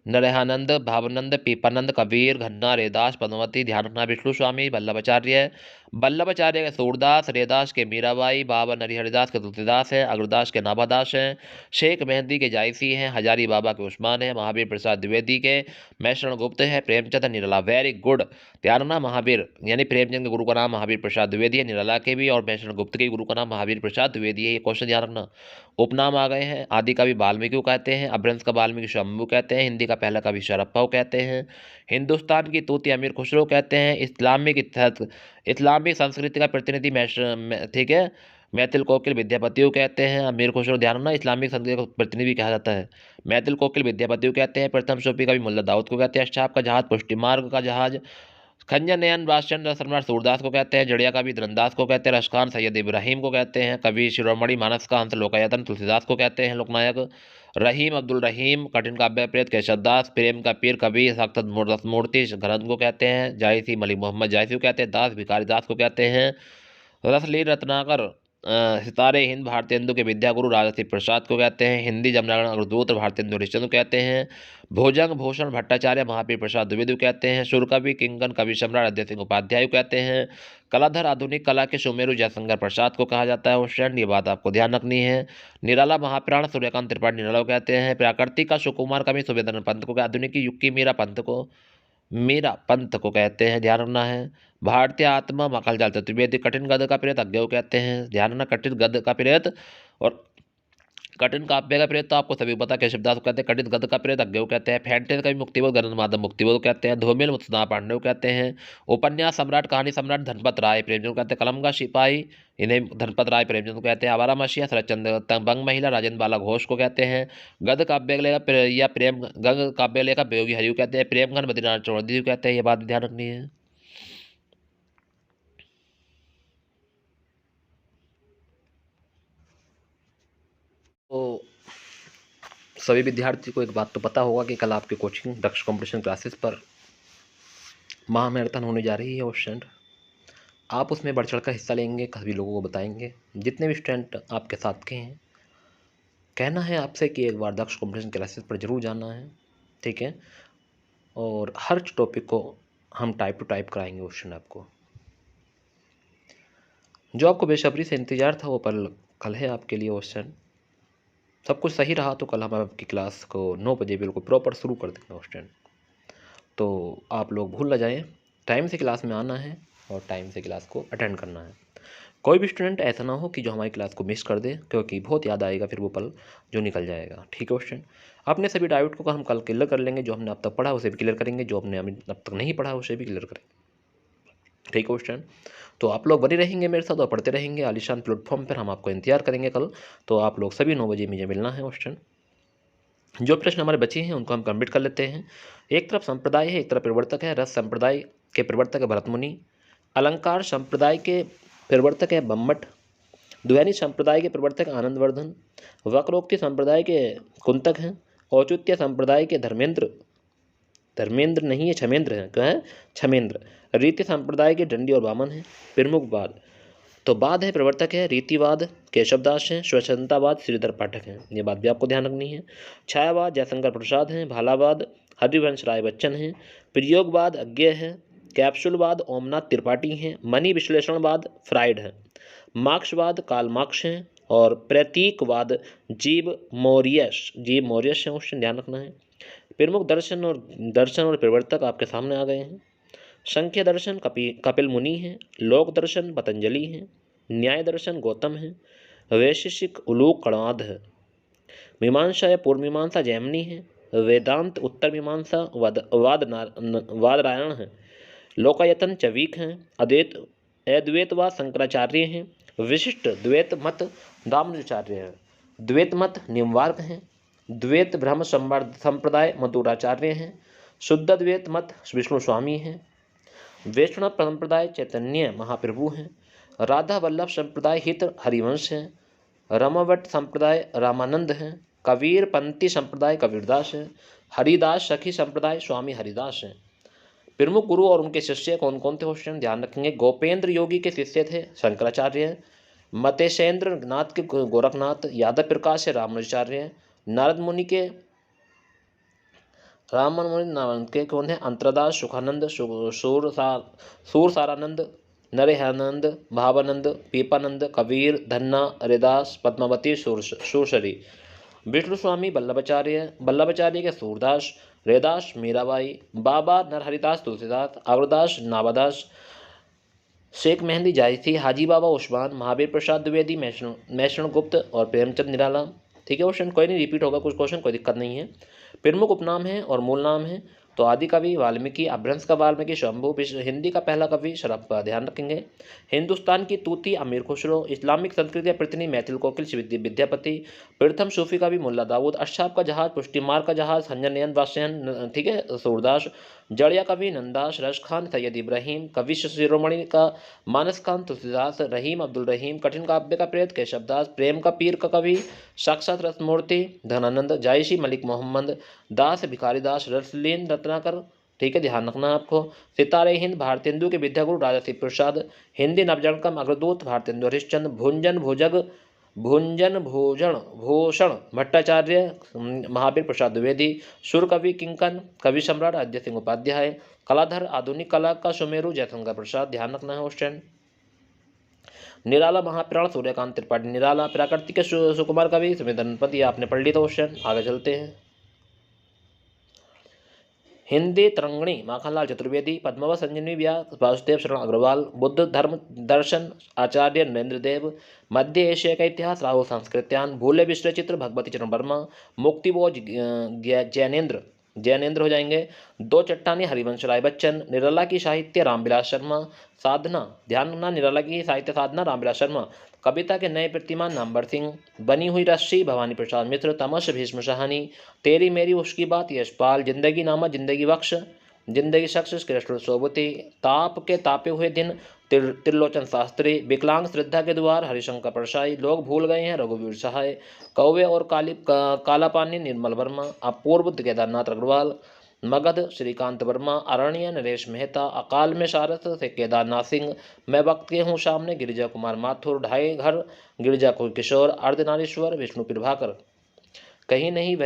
S1: नरहानंद, भावानंद, पीपानंद, कबीर, घन्ना, रेदास, पद्मावती, ध्यान रखना विष्णु स्वामी, वल्लभाचार्य, वल्लभाचार्य के सूरदास, रेदास के मीराबाई, बाबा नरहरिदास के तुलसीदास हैं, अग्रदास के नाभादास हैं, शेख मेहंदी के जायसी हैं, हजारी बाबा के उस्मान हैं, महावीर प्रसाद द्विवेदी के मैशरण गुप्त है, प्रेमचंद निराला, वेरी गुड। ध्यान रखना महावीर यानी प्रेमचंद के गुरु का नाम महावीर प्रसाद द्विवेदी है, निराला के भी और मैशरण गुप्त के गुरु का नाम महावीर प्रसाद द्विवेदी है। ये क्वेश्चन ध्यान रखना। उपनाम आ गए हैं। आदि कवि वाल्मीकि को कहते हैं, अभ्रंश का वाल्मीकि शंभु कहते हैं, हिंदी का पहला कवि शरप्पा को कहते हैं, हिंदुस्तान की तूती अमीर खुसरो कहते हैं, इस्लामिक संस्कृति का प्रतिनिधि ठीक है मैथिल कोकिल विद्यापति को कहते हैं। अमीर खुसरो ध्यान रखना इस्लामिक संस्कृति का प्रतिनिधि कहा जाता है। मैथिल कोकिल विद्यापति को कहते हैं। प्रथम सूफी कवि मुल्ला दाऊद को कहते हैं। अष्टाप का जहाज, पुष्टि मार्ग का जहाज खंजर नयन राजचंद्र सम्राट सूरदास को कहते हैं। जड़िया कवि धरमदास को कहते हैं। रसखान सैयद इब्राहिम को कहते हैं। कवि शिरोमणि मानस का अंत लोकायतन तुलसीदास को कहते हैं। लोकनायक रहीम अब्दुल रहीम कठिन काव्य प्रेत केशवदास। प्रेम का पीर कवि सख्त मूर्ति घरंद को कहते हैं। जायसी मलिक मोहम्मद जायसी को कहते हैं। दास भिखारी दास को कहते हैं। रसलीन रत्नाकर सितारे हिंद भारतेंदु के विद्यागुरु राजसी प्रसाद को कहते हैं। हिंदी जमनागण अग्रदूत भारतेंदु हरिश्चंद्र कहते हैं। भोजंग भूषण भट्टाचार्य महावीर प्रसाद द्विवेदी कहते हैं। सुरकवि किंगन कवि सम्राट अजय सिंह उपाध्याय कहते हैं। कलाधर आधुनिक कला के सुमेरु जयशंकर प्रसाद को कहा जाता है। उष्ण ये बात आपको ध्यान रखनी है। निराला महाप्राण सूर्यकांत त्रिपाठी निराला को कहते हैं। प्राकृतिक का सुकुमार कवि सुबेदानंद पंत को, आधुनिक युग की मीरा पंथ को कहते हैं। ध्यान रखना है। भारतीय आत्मा मखलजाल चतुर्वेदी कठिन गद्य का प्रेत अज्ञेय कहते हैं। ध्यान रखना कठिन गद्य का प्रेत और कठिन काव्य का प्रेत तो आपको सभी पता केशवदास को कहते हैं। कठिन गद्य का प्रेत अज्ञेय कहते हैं। फैंटेन कवि मुक्तिबोध गणन माधव मुक्तिबोध कहते हैं। धूमिल मुत्सदा पांडे कहते हैं। उपन्यास सम्राट कहानी सम्राट धनपत राय प्रेमचंद कहते हैं। कलम का सिपाही इन्हें धनपत राय प्रेमचंद कहते हैं। आवारा मसीहा शरदचंद्र तंबंग महिला राजेंद्र बाला घोष को कहते हैं। गद्य काव्य लेखक या प्रेम गंग काव्य लेखक बेयोगी हरियू कहते हैं। प्रेमघन बद्रीनाथ चौधरी कहते हैं। ये बात ध्यान रखनी है। तो सभी विद्यार्थी को एक बात तो पता होगा कि कल आपके कोचिंग दक्ष कंपटीशन क्लासेस पर महामैराथन होने जा रही है। और स्टूडेंट आप उसमें बढ़ चढ़ कर हिस्सा लेंगे, सभी लोगों को बताएंगे। जितने भी स्टूडेंट आपके साथ के हैं, कहना है आपसे कि एक बार दक्ष कंपटीशन क्लासेस पर जरूर जाना है, ठीक है। और हर टॉपिक को हम टाइप टू टाइप कराएंगे क्वेश्चन आपको। जो आपको बेसब्री से इंतजार था वो पल कल है आपके लिए क्वेश्चन। सब कुछ सही रहा तो कल हम आपकी क्लास को 9 बजे बिल्कुल प्रॉपर शुरू कर देंगे क्वेश्चन। तो आप लोग भूल ना जाएं, टाइम से क्लास में आना है और टाइम से क्लास को अटेंड करना है। कोई भी स्टूडेंट ऐसा ना हो कि जो हमारी क्लास को मिस कर दे, क्योंकि बहुत याद आएगा फिर वो पल जो निकल जाएगा, ठीक है क्वेश्चन। अपने सभी डाउट को हम कल क्लियर कर लेंगे। जो हमने अब तक पढ़ा उसे भी क्लियर करेंगे, जो हमने अब तक नहीं पढ़ा उसे भी क्लियर करेंगे, ठीक है क्वेश्चन। तो आप लोग बने रहेंगे मेरे साथ और पढ़ते रहेंगे। आलिशान प्लेटफॉर्म पर हम आपको इंतजार करेंगे कल। तो आप लोग सभी 9 बजे मुझे मिलना है क्वेश्चन। जो प्रश्न हमारे बचे हैं उनको हम कंप्लीट कर लेते हैं। एक तरफ संप्रदाय है, एक तरफ प्रवर्तक है। रस संप्रदाय के प्रवर्तक है भरत मुनि। अलंकार संप्रदाय के प्रवर्तक है बम्मट। ध्वनि संप्रदाय के प्रवर्तक आनंदवर्धन। वक्रोक्ति संप्रदाय के कुंतक हैं। औचित्य संप्रदाय के धर्मेंद्र नहीं है, क्षमेंद्र हैं। क्या है? क्षमेंद्र। रीति संप्रदाय के दंडी और वामन हैं। प्रमुख वाद तो बाद है प्रवर्तक है रीतिवाद केशवदास हैं। स्वच्छंदतावाद श्रीधर पाठक हैं। ये बात भी आपको ध्यान रखनी है। छायावाद जयशंकर प्रसाद हैं। भालावाद हरिवंश राय बच्चन हैं। प्रयोगवाद अज्ञेय है। कैप्सूलवाद ओमनाथ त्रिपाठी हैं। मनी विश्लेषणवाद फ्राइड है। मार्क्सवाद कार्ल मार्क्स हैं। और प्रतीकवाद जीव मॉरियस हैं। क्वेश्चन ध्यान रखना है। प्रमुख दर्शन और प्रवर्तक आपके सामने आ गए हैं। संख्या दर्शन कपिल मुनि हैं। लोक दर्शन पतंजलि हैं। न्याय दर्शन गौतम हैं। वैशेषिक उलूक कणाद है। मीमांसा या पूर्व मीमांसा जैमिनी है। वेदांत उत्तर मीमांसा वादरायण है। लोकायतन चवीक हैं। अद्वैतवाद शंकराचार्य हैं। विशिष्ट द्वैत मत रामानुजाचार्य हैं। द्वैत मत निम्बार्क हैं। द्वैत ब्रह्म संप्रदाय मधुराचार्य हैं। शुद्ध द्वैत मत विष्णु स्वामी हैं। वैष्णव संप्रदाय चैतन्य महाप्रभु हैं। राधा वल्लभ संप्रदाय हित हरिवंश हैं। रमावट संप्रदाय रामानंद हैं। कबीर पंथी संप्रदाय कबीरदास हैं। हरिदास सखी संप्रदाय स्वामी हरिदास हैं। प्रमुख गुरु और उनके शिष्य कौन कौन थे क्वेश्चन ध्यान रखेंगे। गोपेंद्र योगी के शिष्य थे शंकराचार्य हैं। मतेशेंद्र नाथ के गोरखनाथ। यादव प्रकाश से रामानुजाचार्य हैं। नारद मुनि के राम मनमोहन नाम के कौन है? अंतरदास, सुखानंद, सूर सारानंद, नरेहानंद, भावानंद, पीपानंद, कबीर, धन्ना, हरिदास, पद्मावती, सूरश्री। विष्णु स्वामी वल्लभाचार्य के सूरदास, रैदास, मीराबाई, बाबा नरहरिदास, तुलसीदास, अग्रदास, नावादास, शेख मेहंदी जायसी, हाजी बाबा उस्मान, महावीर प्रसाद द्विवेदी, मैषण गुप्त और प्रेमचंद निराला। ठीक है क्वेश्चन, कोई नहीं रिपीट होगा कुछ क्वेश्चन, कोई दिक्कत नहीं है। प्रमुख उपनाम है और मूल नाम है तो आदि कवि वाल्मीकि, अभ्रंश का वाल्मीकि, शंभु, हिंदी का पहला कवि शरफ का ध्यान रखेंगे। हिंदुस्तान की तूती अमीर खुसरो, इस्लामिक संस्कृति या पृथ्वी मैथिल कोकिल विद्यापति, प्रथम सूफी कवि मुल्ला दाऊद, अश्शाब का जहाज, पुष्टिमार का जहाज, संजन नयन वास्यन, ठीक है सूरदास, जड़िया कवि नंदास, रश खान, सैयद इब्राहिम, कवि शिरोमणि का मानस खान, तुलसीदास, रहीम अब्दुल रहीम, कठिन काव्य का प्रेत केशवदास, प्रेम का पीर का कवि साक्षात रसमूर्ति धनानंद, जायसी मलिक मोहम्मद, दास भिखारी दास, रसलीन रत्नाकर। ठीक है ध्यान रखना आपको। सितारे हिंद भारतेंदु के विद्यागुरु राजा शिव प्रसाद, हिंदी नवजनकम अग्रदूत भारतेंदु हरिश्चंद्र, भुंजन भूषण भट्टाचार्य, महावीर प्रसाद द्विवेदी, सुर कवि किंकन, कवि सम्राट अजय सिंह उपाध्याय, कलाधर आधुनिक कला का सुमेरु जयशंकर प्रसाद। ध्यान रखना है क्वेश्चन। निराला महाप्राण सूर्यकांत त्रिपाठी निराला, प्राकृतिक सुकुमार कवि सुमेधनपति, आपने पढ़ लिया था क्वेश्चन, आगे चलते हैं। हिंदी तरंगणी माखनलाल चतुर्वेदी, पद्मावत संजनी व्यास, वासुदेव शरण अग्रवाल, बुद्ध धर्म दर्शन आचार्य नरेंद्र देव, मध्य एशिया का इतिहास राहुल संस्कृत्यान, भूले विश्व चित्र भगवती चरण वर्मा, मुक्तिबोध जैनेन्द्र हो जाएंगे। दो चट्टानी हरिवंश राय बच्चन, निराला की साहित्य रामविलास शर्मा, साधना ध्यान रखना निराला की साहित्य साधना रामविलास शर्मा, कविता के नए प्रतिमान नामवर सिंह, बनी हुई रस्सी भवानी प्रसाद मिश्र, तमस भीष्म सहानी, तेरी मेरी उसकी बात यशपाल, जिंदगी नामा जिंदगी बख्श, जिंदगी शख्स कृष्ण सोबती, ताप के तापे हुए दिन त्रिलोचन शास्त्री, विकलांग श्रद्धा के द्वार हरिशंकर परसाई, लोग भूल गए हैं रघुवीर सहाय, कौवे और काला पानी निर्मल वर्मा, अपूर्व केदारनाथ अग्रवाल, मगध श्रीकांत वर्मा, अरण्य नरेश मेहता, अकाल में सारस से केदारनाथ सिंह, मैं वक्त के हूँ सामने गिरिजा कुमार माथुर, ढाई घर गिरिजा किशोर, अर्धनारीश्वर विष्णु प्रभाकर, कहीं नहीं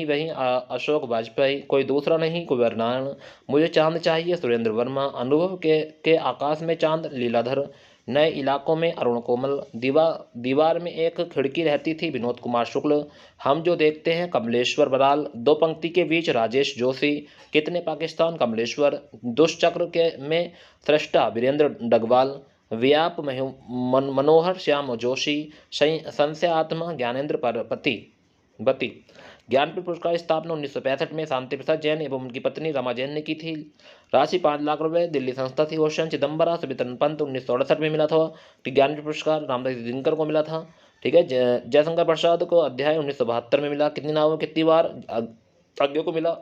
S1: वहीं अशोक वाजपेयी, कोई दूसरा नहीं कुंवर नारायण, मुझे चांद चाहिए सुरेंद्र वर्मा, अनुभव के आकाश में चांद लीलाधर, नए इलाकों में अरुण कोमल, दीवार में एक खिड़की रहती थी विनोद कुमार शुक्ल, हम जो देखते हैं कमलेश्वर बराल, दो पंक्ति के बीच राजेश जोशी, कितने पाकिस्तान कमलेश्वर, दुष्चक्र के में सृष्टा वीरेंद्र डगवाल, व्याप मनोहर श्याम जोशी, संशय आत्मा ज्ञानेन्द्र बती। ज्ञानपीठ पुरस्कार स्थापना 1965 में शांति प्रसाद जैन एवं उनकी पत्नी रमा जैन ने की थी। राशि 5 लाख रुपए, दिल्ली संस्था थी। क्वेश्चन चिदम्बरा सुमित्रन पंत 1968 में मिला था। ज्ञानपीठ पुरस्कार रामदास दिनकर को मिला था। ठीक है, जयशंकर प्रसाद को अध्याय 1972 में मिला। कितनी नावों कितनी बार आज्ञा को मिला?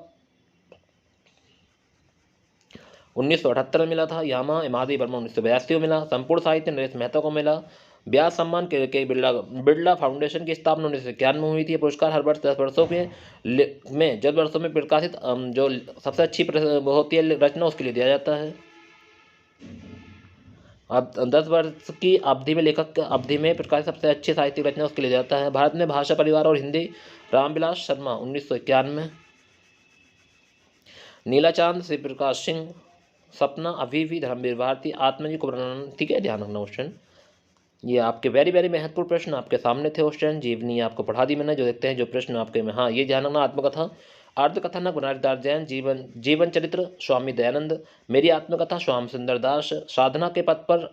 S1: 1978 में मिला था। यामा इमादी वर्मा 1982 में मिला। संपूर्ण साहित्य नरेश मेहता को मिला। ब्यास सम्मान के बिरला फाउंडेशन की स्थापना 1991 में हुई थी। पुरस्कार हर वर्ष 10 वर्षों में 10 वर्षों में प्रकाशित जो सबसे अच्छी होती है रचना उसके लिए दिया जाता है। अब 10 वर्ष की अवधि में लेखक अवधि में प्रकाशित सबसे अच्छी साहित्यिक रचना उसके लिए जाता है। भारत में भाषा परिवार और हिंदी रामविलास शर्मा 1991। नीला चांद श्री प्रकाश सिंह, सपना अभी धर्मवीर भारती, आत्मजी कुबरानंद। ठीक है, ध्यान रखना क्वेश्चन। ये आपके वेरी वेरी महत्वपूर्ण प्रश्न आपके सामने थे। क्वेश्चन जीवनी आपको पढ़ा दी मैंने। जो देखते हैं जो प्रश्न आपके में, हाँ ये ध्यान रखना। आत्मकथा अर्धकथनक बनारदास जैन, जीवन चरित्र स्वामी दयानंद, मेरी आत्मकथा स्वामी सुंदर दास, साधना के पथ पर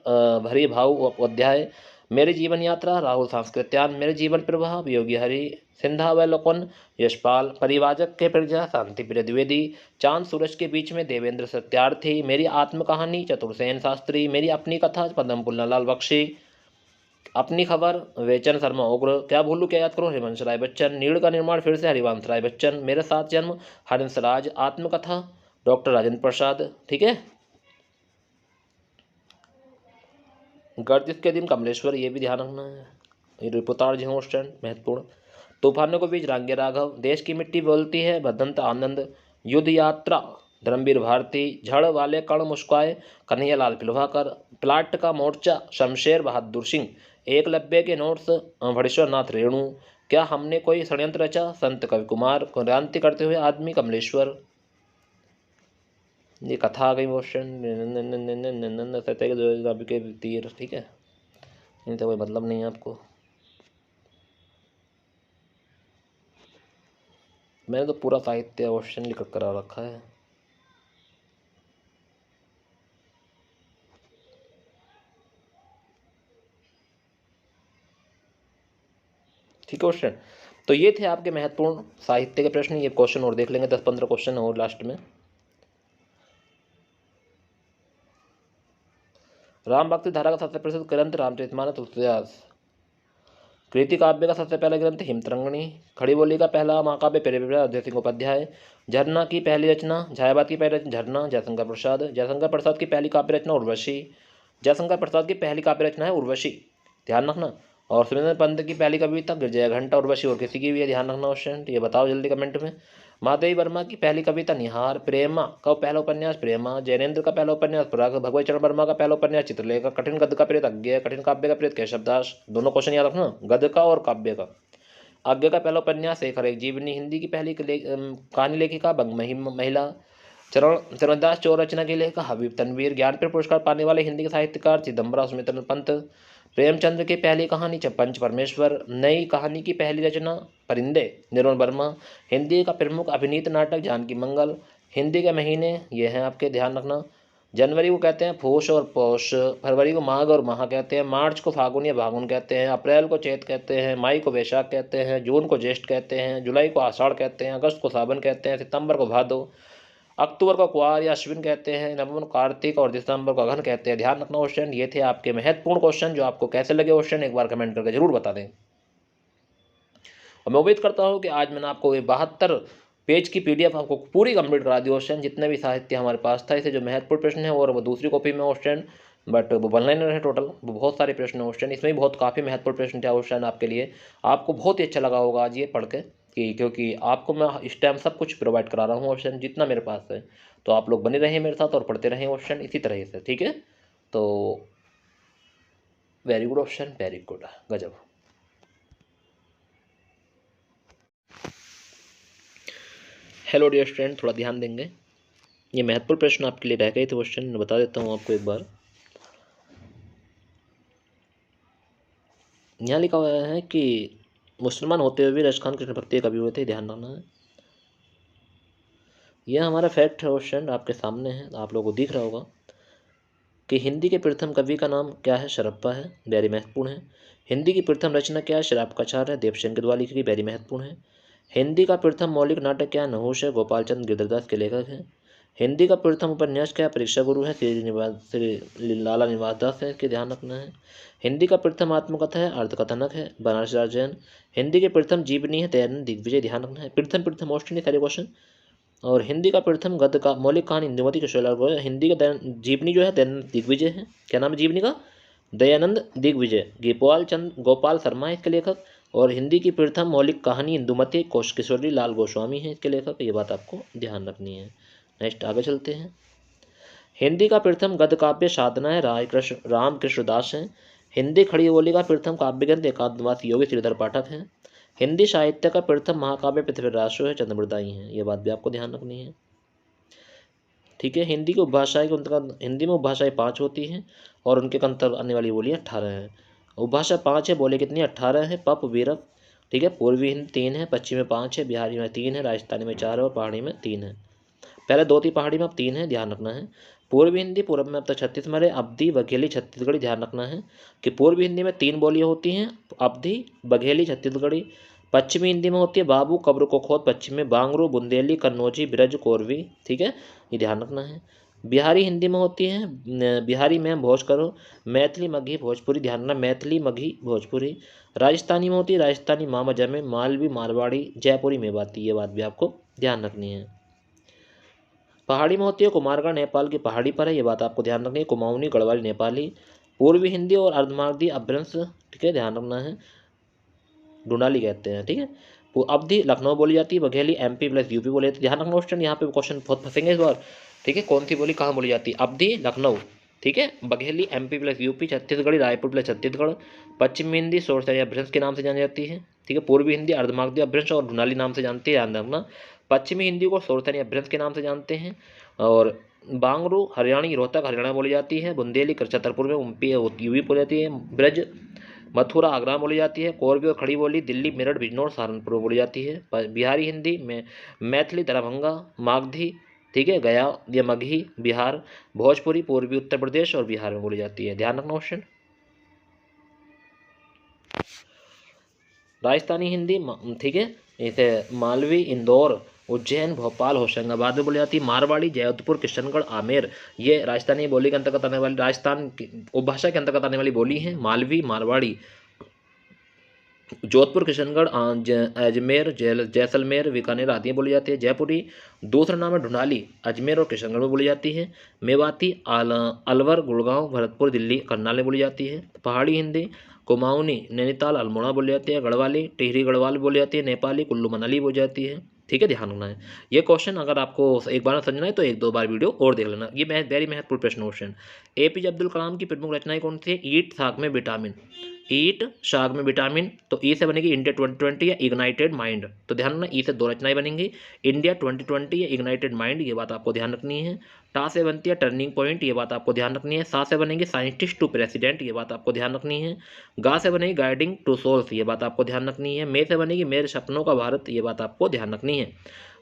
S1: भरी भाव अध्याय, मेरी जीवन यात्रा राहुल सांस्कृत्यान, मेरे जीवन प्रवाह योगी हरि सिंधावलोकन यशपाल, परिवाजक के प्रजा शांति प्रिय द्विवेदी, चांद सूरज के बीच में देवेंद्र सत्यार्थी, मेरी आत्मकहानी चतुर्सेन शास्त्री, मेरी अपनी कथा पदम पुन्नालाल बख्शी, अपनी खबर वेचन शर्मा उग्र, क्या भूलू क्या याद करो हरिवंश राय बच्चन, नीड़ का निर्माण फिर से हरिवंश राय बच्चन, मेरे साथ जन्म हरिवंश राज, आत्मकथा डॉक्टर राजेंद्र प्रसाद। ठीक है, गर्दिश के दिन कमलेश्वर, ये भी ध्यान रखना है। ये रिपोर्टार जी क्वेश्चन महत्वपूर्ण। तूफानों के बीच रांगे राघव, देश की मिट्टी बोलती है बदंत आनंद, युद्ध यात्रा धर्मवीर भारती, झड़ वाले कण मुस्काए कन्हैयालाल पिलवाकर, प्लाट का मोर्चा शमशेर बहादुर सिंह, एकलव्य के नोट्स भड़ेश्वर नाथ रेणु, क्या हमने कोई षड्यंत्र रचा? संत कवि कुमार। क्रांति करते हुए आदमी? कमलेश्वर। ये कथा आ गई क्वेश्चन। सत्य के तीर, ठीक है, इनसे कोई मतलब नहीं है आपको। मैंने तो पूरा साहित्य क्वेश्चन लिख करा रखा है। ठीक है क्वेश्चन। तो ये थे आपके महत्वपूर्ण साहित्य के प्रश्न। ये क्वेश्चन और देख लेंगे, 10-15 क्वेश्चन और लास्ट में। राम भक्ति धारा का सबसे प्रसिद्ध ग्रंथ रामचरितमानस तुलसीदास। कृति काव्य का सबसे पहला ग्रंथ हिमतरंगिणी। खड़ी बोली का पहला महाकाव्य पेरिप्रा अजय सिंह उपाध्याय। झरना की पहली रचना, झायाबाद की पहली रचना झरना, जयशंकर प्रसाद। जयशंकर प्रसाद की पहली काव्य रचना उर्वशी। जयशंकर प्रसाद की पहली काव्य रचना है उर्वशी, ध्यान रखना। और सुरेंद्र पंत की पहली कविता गिरजय घंटा। उर्वशी और किसी की भी है, ध्यान रखना क्वेश्चन। ये बताओ जल्दी कमेंट में। महादेवी वर्मा की पहली कविता निहार। प्रेमा का पहला उपन्यास प्रेमा। जैनेन्द्र का पहला उपन्यास पराग। भगवत चरण वर्मा का पहला उपन्यास चित्रलेखा। कठिन गद्य का प्रेत अज्ञेय। कठिन काव्य का प्रेत केशवदास। दोनों क्वेश्चन याद रखना, गद्य का और काव्य का। आज्ञा का पहला उपन्यास शेखर एक जीवनी। हिंदी की पहली कहानी लेखिका बंगमही महिला। चरणदास चौर रचना के लेखक हबीब तनवीर। ज्ञानपीठ पुरस्कार पाने वाले हिंदी के साहित्यकार चिदम्बरा सुमित्र पंत। प्रेमचंद्र की पहली कहानी पंच परमेश्वर। नई कहानी की पहली रचना परिंदे निर्मल वर्मा। हिंदी का प्रमुख अभिनीत नाटक जानकी मंगल। हिंदी के महीने ये हैं आपके, ध्यान रखना। जनवरी को कहते हैं फूस और पौष। फरवरी को माघ और माह कहते हैं। मार्च को फागुन या भागुन कहते हैं। अप्रैल को चैत कहते हैं। मई को वैशाख कहते हैं। जून को ज्येष्ठ कहते हैं। जुलाई को आषाढ़ कहते हैं। अगस्त को सावन कहते हैं। सितंबर को भादो। अक्टूबर को क्वार या अश्विन कहते हैं। नवंबर को कार्तिक और दिसंबर को अगहन कहते हैं, ध्यान रखना क्वेश्चन। ये थे आपके महत्वपूर्ण क्वेश्चन। जो आपको कैसे लगे क्वेश्चन एक बार कमेंट करके जरूर बता दें। और मैं उम्मीद करता हूँ कि आज मैंने आपको ये 72 पेज की PDF आपको पूरी कंप्लीट करा दी क्वेश्चन, जितने भी साहित्य हमारे पास था। इसे जो महत्वपूर्ण प्रश्न है और वो दूसरी कॉपी में क्वेश्चन, बट वो 1 लाइनर है टोटल, वो बहुत सारे प्रश्न क्वेश्चन। इसमें भी बहुत काफ़ी महत्वपूर्ण प्रश्न थे क्वेश्चन आपके लिए। आपको बहुत ही अच्छा लगा होगा आज ये पढ़ के, क्योंकि आपको मैं इस टाइम सब कुछ प्रोवाइड करा रहा हूँ क्वेश्चन जितना मेरे पास है। तो आप लोग बने रहें मेरे साथ और पढ़ते रहें क्वेश्चन इसी तरह से, ठीक है। तो very good question, very good, गजब। हेलो डियर स्टूडेंट, थोड़ा ध्यान देंगे। ये महत्वपूर्ण प्रश्न आपके लिए रह गए थे क्वेश्चन, बता देता हूँ आपको एक बार। यहाँ लिखा हुआ है कि मुसलमान होते हुए भी रश खान कृष्ण भक्ति कवि हुए थे, ध्यान रखना है। यह हमारा फैक्ट है क्वेश्चन आपके सामने है, आप लोगों को दिख रहा होगा कि हिंदी के प्रथम कवि का नाम क्या है? शरप्पा है, वेरी महत्वपूर्ण है। हिंदी की प्रथम रचना क्या है? शराबकाचार है, देवसेन के द्वारा लिखी गई, वेरी महत्वपूर्ण है। हिंदी का प्रथम मौलिक नाटक क्या है? नहुष है, गोपाल चंद गिरधरदास के लेखक हैं। हिंदी का प्रथम उपन्यास क्या है? परीक्षा गुरु है, श्री लाला निवास दास है, इसके ध्यान रखना है। हिंदी का प्रथम आत्मकथा है, अर्धकथनक है, बनारस राजन। हिंदी के प्रथम जीवनी है, दयानंद दिग्विजय, ध्यान रखना है। प्रथम ऑस्ट्रेलिया सारे क्वेश्चन। और हिंदी का प्रथम गद्य का मौलिक कहानी इंदुमती किशोरलाल। हिंदी का जीवनी जो है दयानंद दिग्विजय है। क्या नाम है जीवनी का? दयानंद दिग्विजय। गोपाल शर्मा है इसके लेखक। और हिंदी की प्रथम मौलिक कहानी इंदुमती किशोरी लाल गोस्वामी है इसके लेखक। ये बात आपको ध्यान रखनी है। नेक्स्ट आगे चलते हैं। हिंदी का प्रथम गद्य काव्य साधना है, राम कृष्ण दास हैं। हिंदी खड़ी बोली का प्रथम काव्य ग्रंथ एकांतवास योगी श्रीधर पाठक हैं। हिंदी साहित्य का प्रथम महाकाव्य पृथ्वीराज है, चंद्रमृदाई हैं। ये बात भी आपको ध्यान रखनी है, ठीक है। हिंदी की उपभाषाएं हिंदी में उपभाषाएं 5 होती हैं और उनके अंतर आने वाली बोलियां 18 हैं। उपभाषा 5 है, बोले कितनी? 18 है। पप वीरप, ठीक है। पूर्वी हिंदी 3 है, पश्चिमी में 5 है, बिहारी में 3 है, राजस्थानी में 4 है और पहाड़ी में 3 है। पहले 2 थी, पहाड़ी में अब 3 है, ध्यान रखना है। पूर्वी हिंदी पूर्व में अब तक 36 में रहे, अवधी बघेली छत्तीसगढ़ी, ध्यान रखना है कि पूर्वी हिंदी में 3 बोलियां होती हैं, अवधी बघेली छत्तीसगढ़ी। पश्चिमी हिंदी में होती है बाबू कब्र को खोद, पश्चिम में बांगरू बुंदेली कन्नौजी ब्रज कोरवी, ठीक है, ये ध्यान रखना है। बिहारी हिंदी में होती है बिहारी में भोज करो, मैथिली मगही भोजपुरी, ध्यान रखना, मैथिली मगही भोजपुरी। राजस्थानी में होती है राजस्थानी मामजा में, मालवी मारवाड़ी जयपुरी मेवाती, ये बात भी आपको ध्यान रखनी है। पहाड़ी में होती है कुमारगढ़ नेपाल की पहाड़ी पर है, ये बात आपको ध्यान रखनी है, कुमाऊनी गढ़वाली नेपाली। पूर्वी हिंदी और अर्धमागधी अभ्रंश, ठीक है, ध्यान रखना है, डुंडाली कहते हैं, ठीक है। अवधी लखनऊ बोली जाती है, बघेली MP प्लस UP बोले जाती है, ध्यान रखना क्वेश्चन, यहाँ पे क्वेश्चन बहुत फंसेंगे इस बार, ठीक है। कौन सी बोली कहाँ बोली जाती है? अवधी लखनऊ, ठीक है। Bagheli MP plus UP, Chhattisgarhi Raipur plus Chhattisgarh. पश्चिमी हिंदी सोरसरिया भ्रंश के नाम से जानी जाती है, ठीक है। पूर्वी हिंदी अर्धमागधी अपभ्रंश और ढूंढाली नाम से जानते हैं, ध्यान रखना। पश्चिमी हिंदी को सोरथनी अपभ्रंश के नाम से जानते हैं। और बांगरू हरियाणी रोहतक हरियाणा बोली जाती है। बुंदेली छतरपुर में यूपी बोली जाती है। ब्रज मथुरा आगरा बोली जाती है। कोरबी और खड़ी बोली दिल्ली मेरठ बिजनौर सहारनपुर बोली जाती है। बिहारी हिंदी में मैथिली दरभंगा मागधी, ठीक है, गया या मगही बिहार। भोजपुरी पूर्वी उत्तर प्रदेश और बिहार में बोली जाती है, ध्यान रखना क्वेश्चन। राजस्थानी हिंदी, ठीक है, इसे मालवी इंदौर उज्जैन भोपाल होशंगाबाद में बोली जाती है। मारवाड़ी जयपुर किशनगढ़ आमेर, ये राजस्थानी बोली के अंतर्गत आने वाली, राजस्थान की उपभाषा के अंतर्गत आने वाली बोली है। मालवी मारवाड़ी जोधपुर किशनगढ़ अजमेर जैसलमेर बीकानेर आदि में बोली जाती है। जयपुरी दूसरा नाम है ढूंढाली, अजमेर और किशनगढ़ में बोली जाती है। मेवाती अलवर गुड़गांव भरतपुर दिल्ली करनाल में बोली जाती है। पहाड़ी हिंदी कुमाऊनी नैनीताल अल्मोड़ा बोली जाती है। गढ़वाली टिहरी गढ़वाल बोली जाती है। नेपाली कुल्लू मनाली बोली जाती है, ठीक है, ध्यान रखना है। ये क्वेश्चन अगर आपको एक बार समझना है तो एक दो बार वीडियो और देख लेना। ये वेरी महत्वपूर्ण प्रश्न क्वेश्चन। एपीजे अब्दुल कलाम की प्रमुख रचनाएं कौन सी है? ईट साग में विटामिन, ईट शाग में विटामिन, तो ई से बनेगी इंडिया 2020 या इग्नाइटेड माइंड, तो ध्यान रखना ई से दो रचनाएं बनेंगी, इंडिया 2020 या इग्नाइटेड माइंड, ये बात आपको ध्यान रखनी है। टा से बनती है टर्निंग पॉइंट, ये बात आपको ध्यान रखनी है। सा से बनेंगे साइंटिस्ट टू प्रेसिडेंट, ये बात आपको ध्यान रखनी है। गा से बनेगी गाइडिंग टू सोल्स, ये बात आपको ध्यान रखनी है। मे से बनेगी मेरे सपनों का भारत, ये बात आपको ध्यान रखनी है।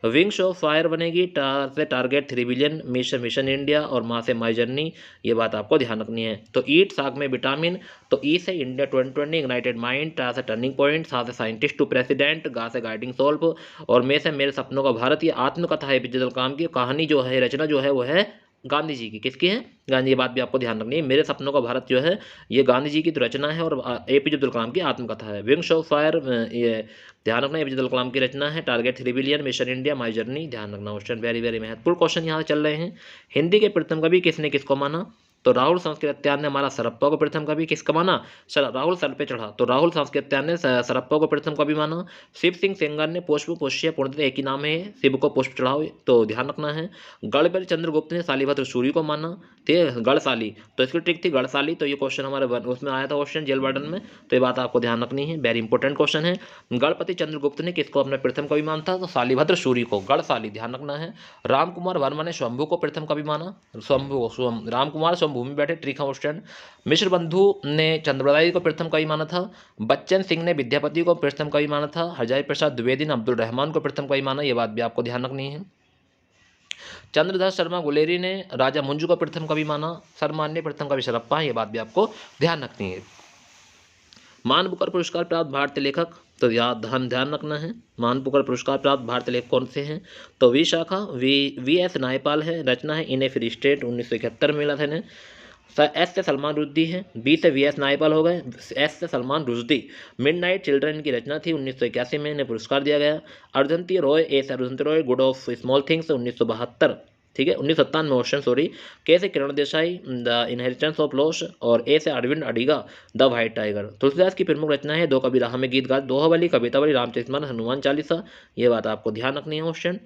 S1: विंग्स ऑफ फायर बनेगी से टारगेट 3 बिलियन, मिशन इंडिया, और माँ से माई जर्नी, ये बात आपको ध्यान रखनी है। तो ईट साग में विटामिन, तो ई से इंडिया 2020 इग्नाइटेड माइंड, टा से टर्निंग पॉइंट, सा से साइंटिस्ट टू प्रेसिडेंट, गा से गाइडिंग सोल्व, और मे से मेरे सपनों का भारत। ये आत्मकथा है एपीजे अब्दुल कलाम की। कहानी जो है, रचना जो है वो है गांधी जी की। किसकी है? गांधी। ये बात भी आपको ध्यान रखनी है। मेरे सपनों का भारत जो है ये गांधी जी की तो रचना है और एपीजे अब्दुल कलाम की आत्मकथा है। विंग्स ऑफ फायर, ये ध्यान रखना एपीजे अब्दुल कलाम की रचना है। Target 3 billion, mission India, my journey, ध्यान रखना क्वेश्चन, वेरी वेरी महत्वपूर्ण क्वेश्चन यहाँ चल रहे हैं। हिंदी के प्रथम कवि किसने किसको माना? तो राहुल सांस्कृत्यायन ने हमारा सरप्पा को प्रथम कवि किसका माना? राहुल सर पे चढ़ा, तो राहुल सांस्कृत्यायन ने सरप्पा को प्रथम कवि माना। शिव सिंह सेंगर ने पुष्प पुष्य पूर्णतः एक ही नाम है, शिव को पुष्प चढ़ाओ, तो ध्यान रखना है। गढ़बेल चंद्रगुप्त ने शालिभद्र सूरी को माना, ठीक है, गढ़शाली, तो इसकी ट्रिक थी गढ़शाली, तो ये क्वेश्चन हमारे उसमें आया था क्वेश्चन जेल वार्डन में, तो ये बात आपको ध्यान रखनी है, वेरी इंपॉर्टेंट क्वेश्चन है। गणपति चंद्रगुप्त ने किसको अपना प्रथम कवि मानता? तो शालिभद्र सूरी को, गढ़शाली, ध्यान रखना है। राम कुमार वर्मा ने शंभू को प्रथम कवि माना, राम कुमार शंभू में बैठे, ट्रिक क्वेश्चन। मिश्र बंधु ने चंद्रबरदाई को प्रथम कवि माना था। बच्चन सिंह ने विद्यापति को प्रथम कवि माना था। हरजाई प्रसाद द्विवेदी ने अब्दुल रहमान को प्रथम कवि माना, ये बात भी आपको ध्यान रखनी है। चंद्रधर शर्मा गुलेरी ने राजा मंजू को प्रथम कवि माना। सरमान ने प्रथम कवि शरप्पा, ये बात भी आपको ध्यान रखनी है। मान बुकर पुरस्कार प्राप्त भारतीय लेखक, तो ध्यान रखना है, मान बुकर पुरस्कार प्राप्त भारतीय लेखक कौन से हैं? तो वी शाखा वी एस नायपाल है, रचना है इन ए फ्री स्टेट, 1971 में मिला था इन्हें। एस से सलमान रुश्दी है, बी से वी एस नायपाल हो गए, एस से सलमान रुश्दी, मिडनाइट चिल्ड्रन की रचना थी, 1981 में इन्हें पुरस्कार दिया गया। अर्धंती रॉय, ए से Arundhati Roy, god of small things, 1972, ठीक है, 1997 में क्वेश्चन, सॉरी। के से Kiran Desai, the inheritance of loss, और ए से Aravind Adiga, the white tiger. Tulsidas की प्रमुख रचना है दो कबीर राह में गीत गा, दोहावली, कवितावली, रामचरितमानस, हनुमान चालीसा, ये बात आपको ध्यान रखनी है क्वेश्चन।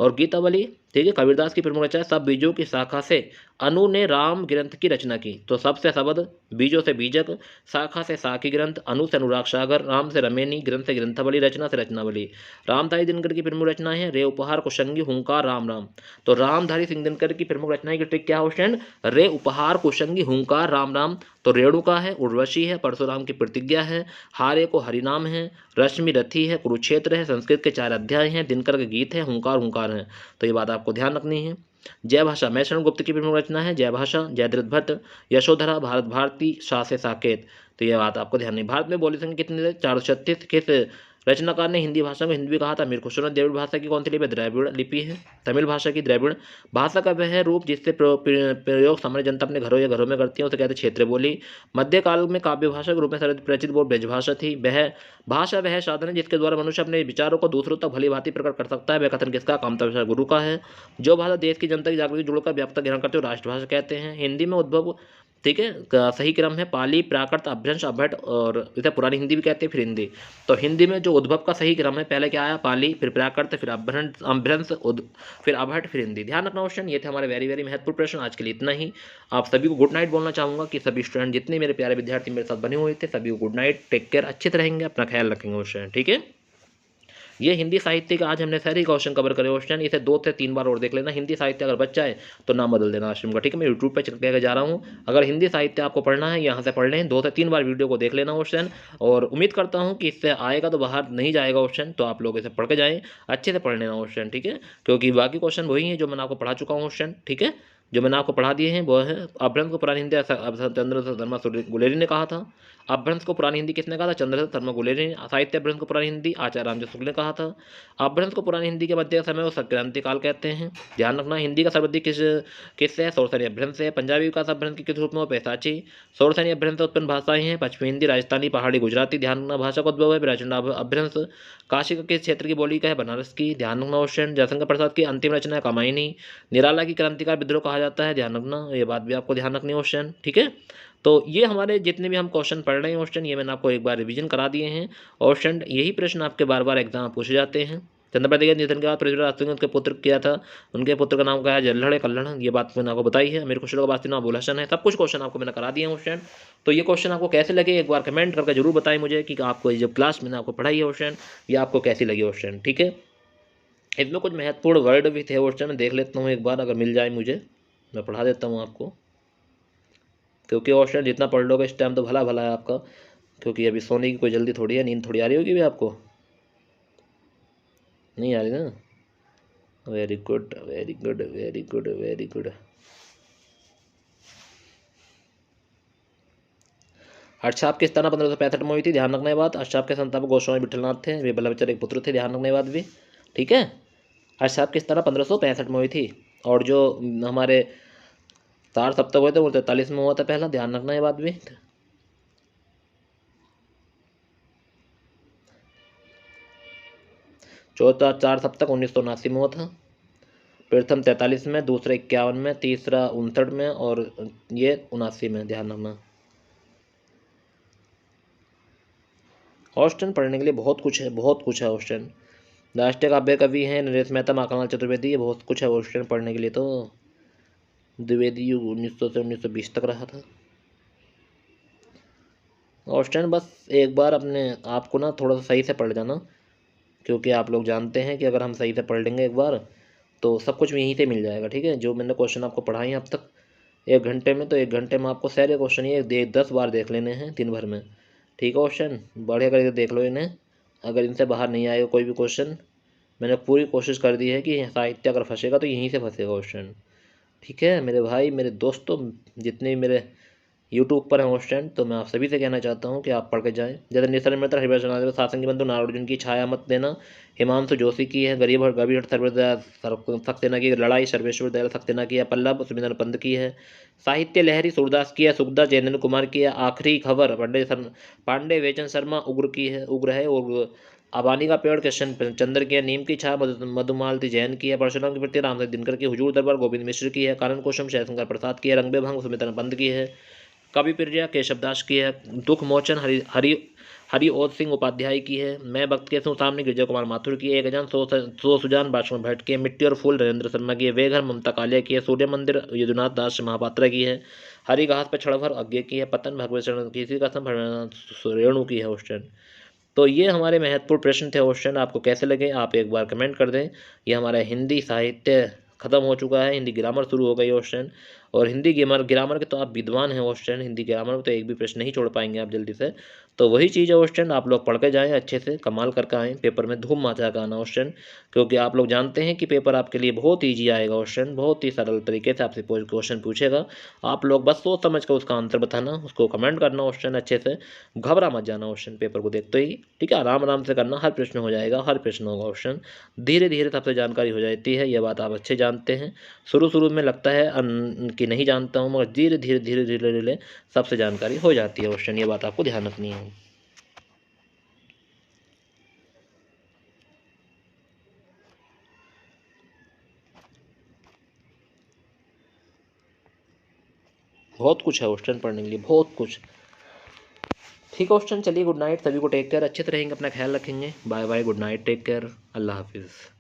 S1: और गीतावली, ठीक है, कबीरदास की प्रमुख रचना, सब बीजों की शाखा से अनु ने राम ग्रंथ की रचना की, तो सबसे शब्द, बीजों से बीजक, शाखा से साखी ग्रंथ, अनु से अनुराग सागर, राम से रमेनी, ग्रंथ से ग्रंथावली, रचना से रचनावली। रामधारी दिनकर की प्रमुख रचना है रे उपहार कुशंगी हुंकार राम राम, तो रामधारी सिंह दिनकर की प्रमुख रचना की ट्रिक क्या है क्वेश्चन? रे उपहार कुशंगी हुंकार राम राम, तो रेणुका है, उर्वशी है, परशुराम की प्रतिज्ञा है, हारे को हरिनाम है, रश्मि रथी है, कुरुक्षेत्र है, संस्कृत के 4 अध्याय हैं, दिनकर के गीत है, हुंकार हुंकार है, तो ये बात आपको ध्यान रखनी है। जय भाषा मैशरण गुप्त की प्रमुख रचना है जय भाषा, जयद्रथ भट्ट, यशोधरा, भारत भारती, शाह से साकेत, तो ये बात आपको ध्यान नहीं। भारत में बोली संख्या कितनी है? 436। किस रचनाकार ने हिंदी भाषा को हिंदी भी कहा था? मीर खुसरो ने। द्रविड़ भाषा की कौन सी लिपि? द्रविड़ लिपि है। तमिल भाषा की द्रविड़ भाषा का वह रूप जिससे प्रयोग सामान्य जनता अपने घरों या घरों में करती है उसे कहते हैं क्षेत्रीय बोली। मध्यकाल में काव्य भाषा के रूप में सर्वप्रचलित बोल ब्रजभाषा थी। वह भाषा वह साधन है जिसके द्वारा मनुष्य अपने विचारों को दूसरों तक भली भांति प्रकट कर सकता है। वह कथन किसका? कामता गुरु का है। जो भाषा देश की जनता की जागृति जुड़कर व्यापक ग्रहण करते हो राष्ट्रभाषा कहते हैं। हिंदी में उद्भव ठीक है। सही क्रम है पाली, प्राकृत, अपभ्रंश, अपभट और इसे पुरानी हिंदी भी कहते हैं, फिर हिंदी। तो हिंदी में जो उद्भव का सही क्रम है, पहले क्या आया, पाली, फिर प्राकृत, फिर अपभ्रंश, फिर अपभट, फिर हिंदी। ध्यान रखना क्वेश्चन। ये थे हमारे वेरी वेरी महत्वपूर्ण प्रश्न। आज के लिए इतना ही। आप सभी को गुड नाइट बोलना चाहूँगा कि सभी स्टूडेंट जितने मेरे प्यारे विद्यार्थी मेरे साथ बने हुए थे, सभी को गुड नाइट, टेक केयर, अच्छे से रहेंगे, अपना ख्याल रखेंगे क्वेश्चन, ठीक है। ये हिंदी साहित्य का आज हमने सारे क्वेश्चन कवर करे क्वेश्चन, इसे 2 से 3 बार और देख लेना। हिंदी साहित्य अगर बच्चा है तो नाम बदल देना आश्रम का, ठीक है। मैं यूट्यूब पे चल के जा रहा हूँ, अगर हिंदी साहित्य आपको पढ़ना है यहाँ से पढ़ लें, 2 से 3 बार वीडियो को देख लेना क्वेश्चन। और उम्मीद करता हूँ कि इससे आएगा तो बाहर नहीं जाएगा क्वेश्चन, तो आप लोग इसे पढ़ के जाएँ, अच्छे से पढ़ लेना क्वेश्चन, ठीक है। क्योंकि बाकी क्वेश्चन वही हैं जो मैंने आपको पढ़ा चुका हूँ क्वेश्चन, ठीक है। जो मैंने आपको पढ़ा दिए हैं वो है अपभ्रंश को पुरानी हिंदी चंद्र शर्मा गुलेरी ने कहा था। अपभ्रंश को पुरानी हिंदी किसने कहा था, चंद्रशेखर शर्मा गुलेरी ने। साहित्य अपभ्रंश को पुरानी हिंदी आचार्य रामजी शुक्ल ने कहा था। अपभ्रंश को पुरानी हिंदी के मध्य समय को संक्रांति काल कहते हैं। ध्यान रखना। हिंदी का सर्वाधिक किससे है, सौरसैनी अपभ्रंश से। पंजाबी विकास अपभ्रंश के किस रूप में, पैसाची। सौरसैनी अपभ्रंश से उत्पन्न भाषाएं हैं पश्चिमी हिंदी, राजस्थानी, पहाड़ी, गुजराती। ध्यान रखना। भाषा का उद्भव है प्राचीन अपभ्रंश। काशी का किस क्षेत्र की बोली का है, बनारस की। ध्यान रखना क्वेश्चन। जयशंकर प्रसाद की अंतिम रचना है कामायनी। निराला की क्रांतिकार विद्रोह कहा जाता है। ध्यान रखना, ये बात भी आपको ध्यान रखनी है क्वेश्चन, ठीक है। तो ये हमारे जितने भी हम क्वेश्चन पढ़ रहे हैं क्वेश्चन, ये मैंने आपको एक बार रिवीजन करा दिए हैं। क्वेश्चन यही प्रश्न आपके बार बार एग्जाम में पूछे जाते हैं। चंद्रप्रसाद के निधन के बाद पृथ्वीराज शास्त्री ने उनके पुत्र किया था, उनके पुत्र का नाम क्या है, जल्लड़ कल्लड़। ये बात मैंने आपको बताई है। मेरे क्वेश्चन का वास्तव नाम अबुल हसन है। सब कुछ क्वेश्चन आपको मैंने करा दिए हैं क्वेश्चन। तो ये क्वेश्चन आपको कैसे लगे एक बार कमेंट करके जरूर बताएं मुझे कि आपको जो क्लास मैंने आपको पढ़ाई है क्वेश्चन, ये आपको कैसी लगी क्वेश्चन, ठीक है। इसमें कुछ महत्वपूर्ण वर्ड भी थे क्वेश्चन, मैं देख लेता हूँ एक बार, अगर मिल जाए मुझे मैं पढ़ा देता हूँ आपको। क्योंकि क्वेश्चन जितना पढ़ लोगे इस टाइम तो भला भला है आपका, क्योंकि अभी सोने की कोई जल्दी थोड़ी है, नींद थोड़ी आ रही होगी भी आपको, नहीं आ रही ना। Very good very good very good very good. हर्षाप की स्थापना 1565 में हुई थी। ध्यान रखने बात। हर्षाप के संस्थापक गोस्वामी विठलनाथ थे, वे बल्लभचर एक पुत्र थे। ध्यान रखने बात भी, ठीक है। हर्षाप की स्थापना 1565 में हुई थी। और जो हमारे तार सप्तक हुए थे वो 43 में हुआ था पहला। ध्यान रखना ये बात भी। चौथा चार सप्तक 1979 में हुआ था। प्रथम 43 में, दूसरा 51 में, तीसरा 59 में और ये 79 में। ध्यान रखना। ऑस्टन पढ़ने के लिए बहुत कुछ है, बहुत कुछ है ऑस्टन। राष्ट्रीय काव्य कवि हैं नरेश मेहता, माखनलाल चतुर्वेदी, ये बहुत कुछ है ऑस्टन पढ़ने के लिए। तो द्विवेदी युग 1900 से 1920 तक रहा था ऑस्टन। बस एक बार अपने आप को ना थोड़ा सा सही से पढ़ जाना, क्योंकि आप लोग जानते हैं कि अगर हम सही से पढ़ लेंगे एक बार तो सब कुछ यहीं से मिल जाएगा, ठीक है। जो मैंने क्वेश्चन आपको पढ़ाए हैं अब तक 1 घंटे में, तो 1 घंटे में आपको सारे क्वेश्चन ये 10 बार देख लेने हैं दिन भर में, ठीक है। क्वेश्चन बढ़िया करके देख लो इन्हें। अगर इनसे बाहर नहीं आएगा कोई भी क्वेश्चन, मैंने पूरी कोशिश कर दी है कि साहित्य अगर फंसेगा तो यहीं से फंसेगा क्वेश्चन, ठीक है। मेरे भाई मेरे दोस्तों जितने भी मेरे यूट्यूब पर है स्टैंड, तो मैं आप सभी से कहना चाहता हूँ कि आप पढ़ के जाएं। जैसे निसर्ग मित्र हरिभर चंद्र शासन की बंधु नागार्जुन की छाया मत देना, हिमांशु जोशी की है, गरीब और गरीब सर्वदयाल सक्सेना की लड़ाई, सर्वेश्वर दयाल सक्सेना की है, पल्लव सुमिंदर पंत की है, साहित्य लहरी सूरदास की है, सुखदास जयेंद्र कुमार की है, आखिरी खबर पांडे वेचन शर्मा उग्र की है, उग्र है। और अबानी का पेड़ कृष्ण चंद्र की है, नीम की छाया मधुमालती जैन की है, परशुराम की प्रति रामदेव दिनकर की, हुजूर दरबार गोविंद मिश्र की है, कारण कुसुम जयशंकर प्रसाद की है, रंगबे भंग सुमित्रा पंत की है, कवि प्रिया केशवदास की है, दुख मोचन हरि हरि हरिओद सिंह उपाध्याय की है, मैं भक्त के हूँ सामने गिरजा कुमार माथुर की है, एक हजार सो सुजान बादशाह भट्ट की है, मिट्टी और फूल नरेंद्र शर्मा की है, वे घर ममता कालिया की है, सूर्य मंदिर यदुनाथ दास महापात्रा की है, हरि घास पर छड़भर अज्ञे की है, पतन भगवत शरण किसी का रेणु की है क्वेश्चन। तो ये हमारे महत्वपूर्ण प्रश्न थे क्वेश्चन। आपको कैसे लगे आप एक बार कमेंट कर दें। ये हमारा हिंदी साहित्य खत्म हो चुका है, हिंदी ग्रामर शुरू हो गई क्वेश्चन। और हिंदी ग्रामर ग्रामर के तो आप विद्वान हैं क्वेश्चन, हिंदी ग्रामर में तो एक भी प्रश्न नहीं छोड़ पाएंगे आप जल्दी से। तो वही चीज़ है क्वेश्चन, आप लोग पढ़ के जाएँ अच्छे से, कमाल करके आएँ, पेपर में धूम मचा का आना क्वेश्चन। क्योंकि आप लोग जानते हैं कि पेपर आपके लिए बहुत ईजी आएगा क्वेश्चन, बहुत ही सरल तरीके से आपसे क्वेश्चन पूछेगा। आप लोग बस सोच समझ कर उसका आंसर बताना, उसको कमेंट करना क्वेश्चन अच्छे से, घबरा मत जाना क्वेश्चन पेपर को देखते ही, ठीक है। आराम आराम से करना, हर प्रश्न हो जाएगा, हर प्रश्न होगा क्वेश्चन, धीरे धीरे सबसे जानकारी हो जाती है, ये बात आप अच्छे जानते हैं। शुरू शुरू में लगता है कि नहीं जानता हूँ, मगर धीरे धीरे धीरे धीरे धीरे सबसे जानकारी हो जाती है क्वेश्चन, ये बात आपको ध्यान रखनी है। बहुत कुछ है क्वेश्चन पढ़ने के लिए, बहुत कुछ। ठीक है क्वेश्चन, चलिए गुड नाइट सभी को, टेक केयर, अच्छे से रहेंगे, अपना ख्याल रखेंगे, bye bye, good night, take care, अल्लाह हाफिज़।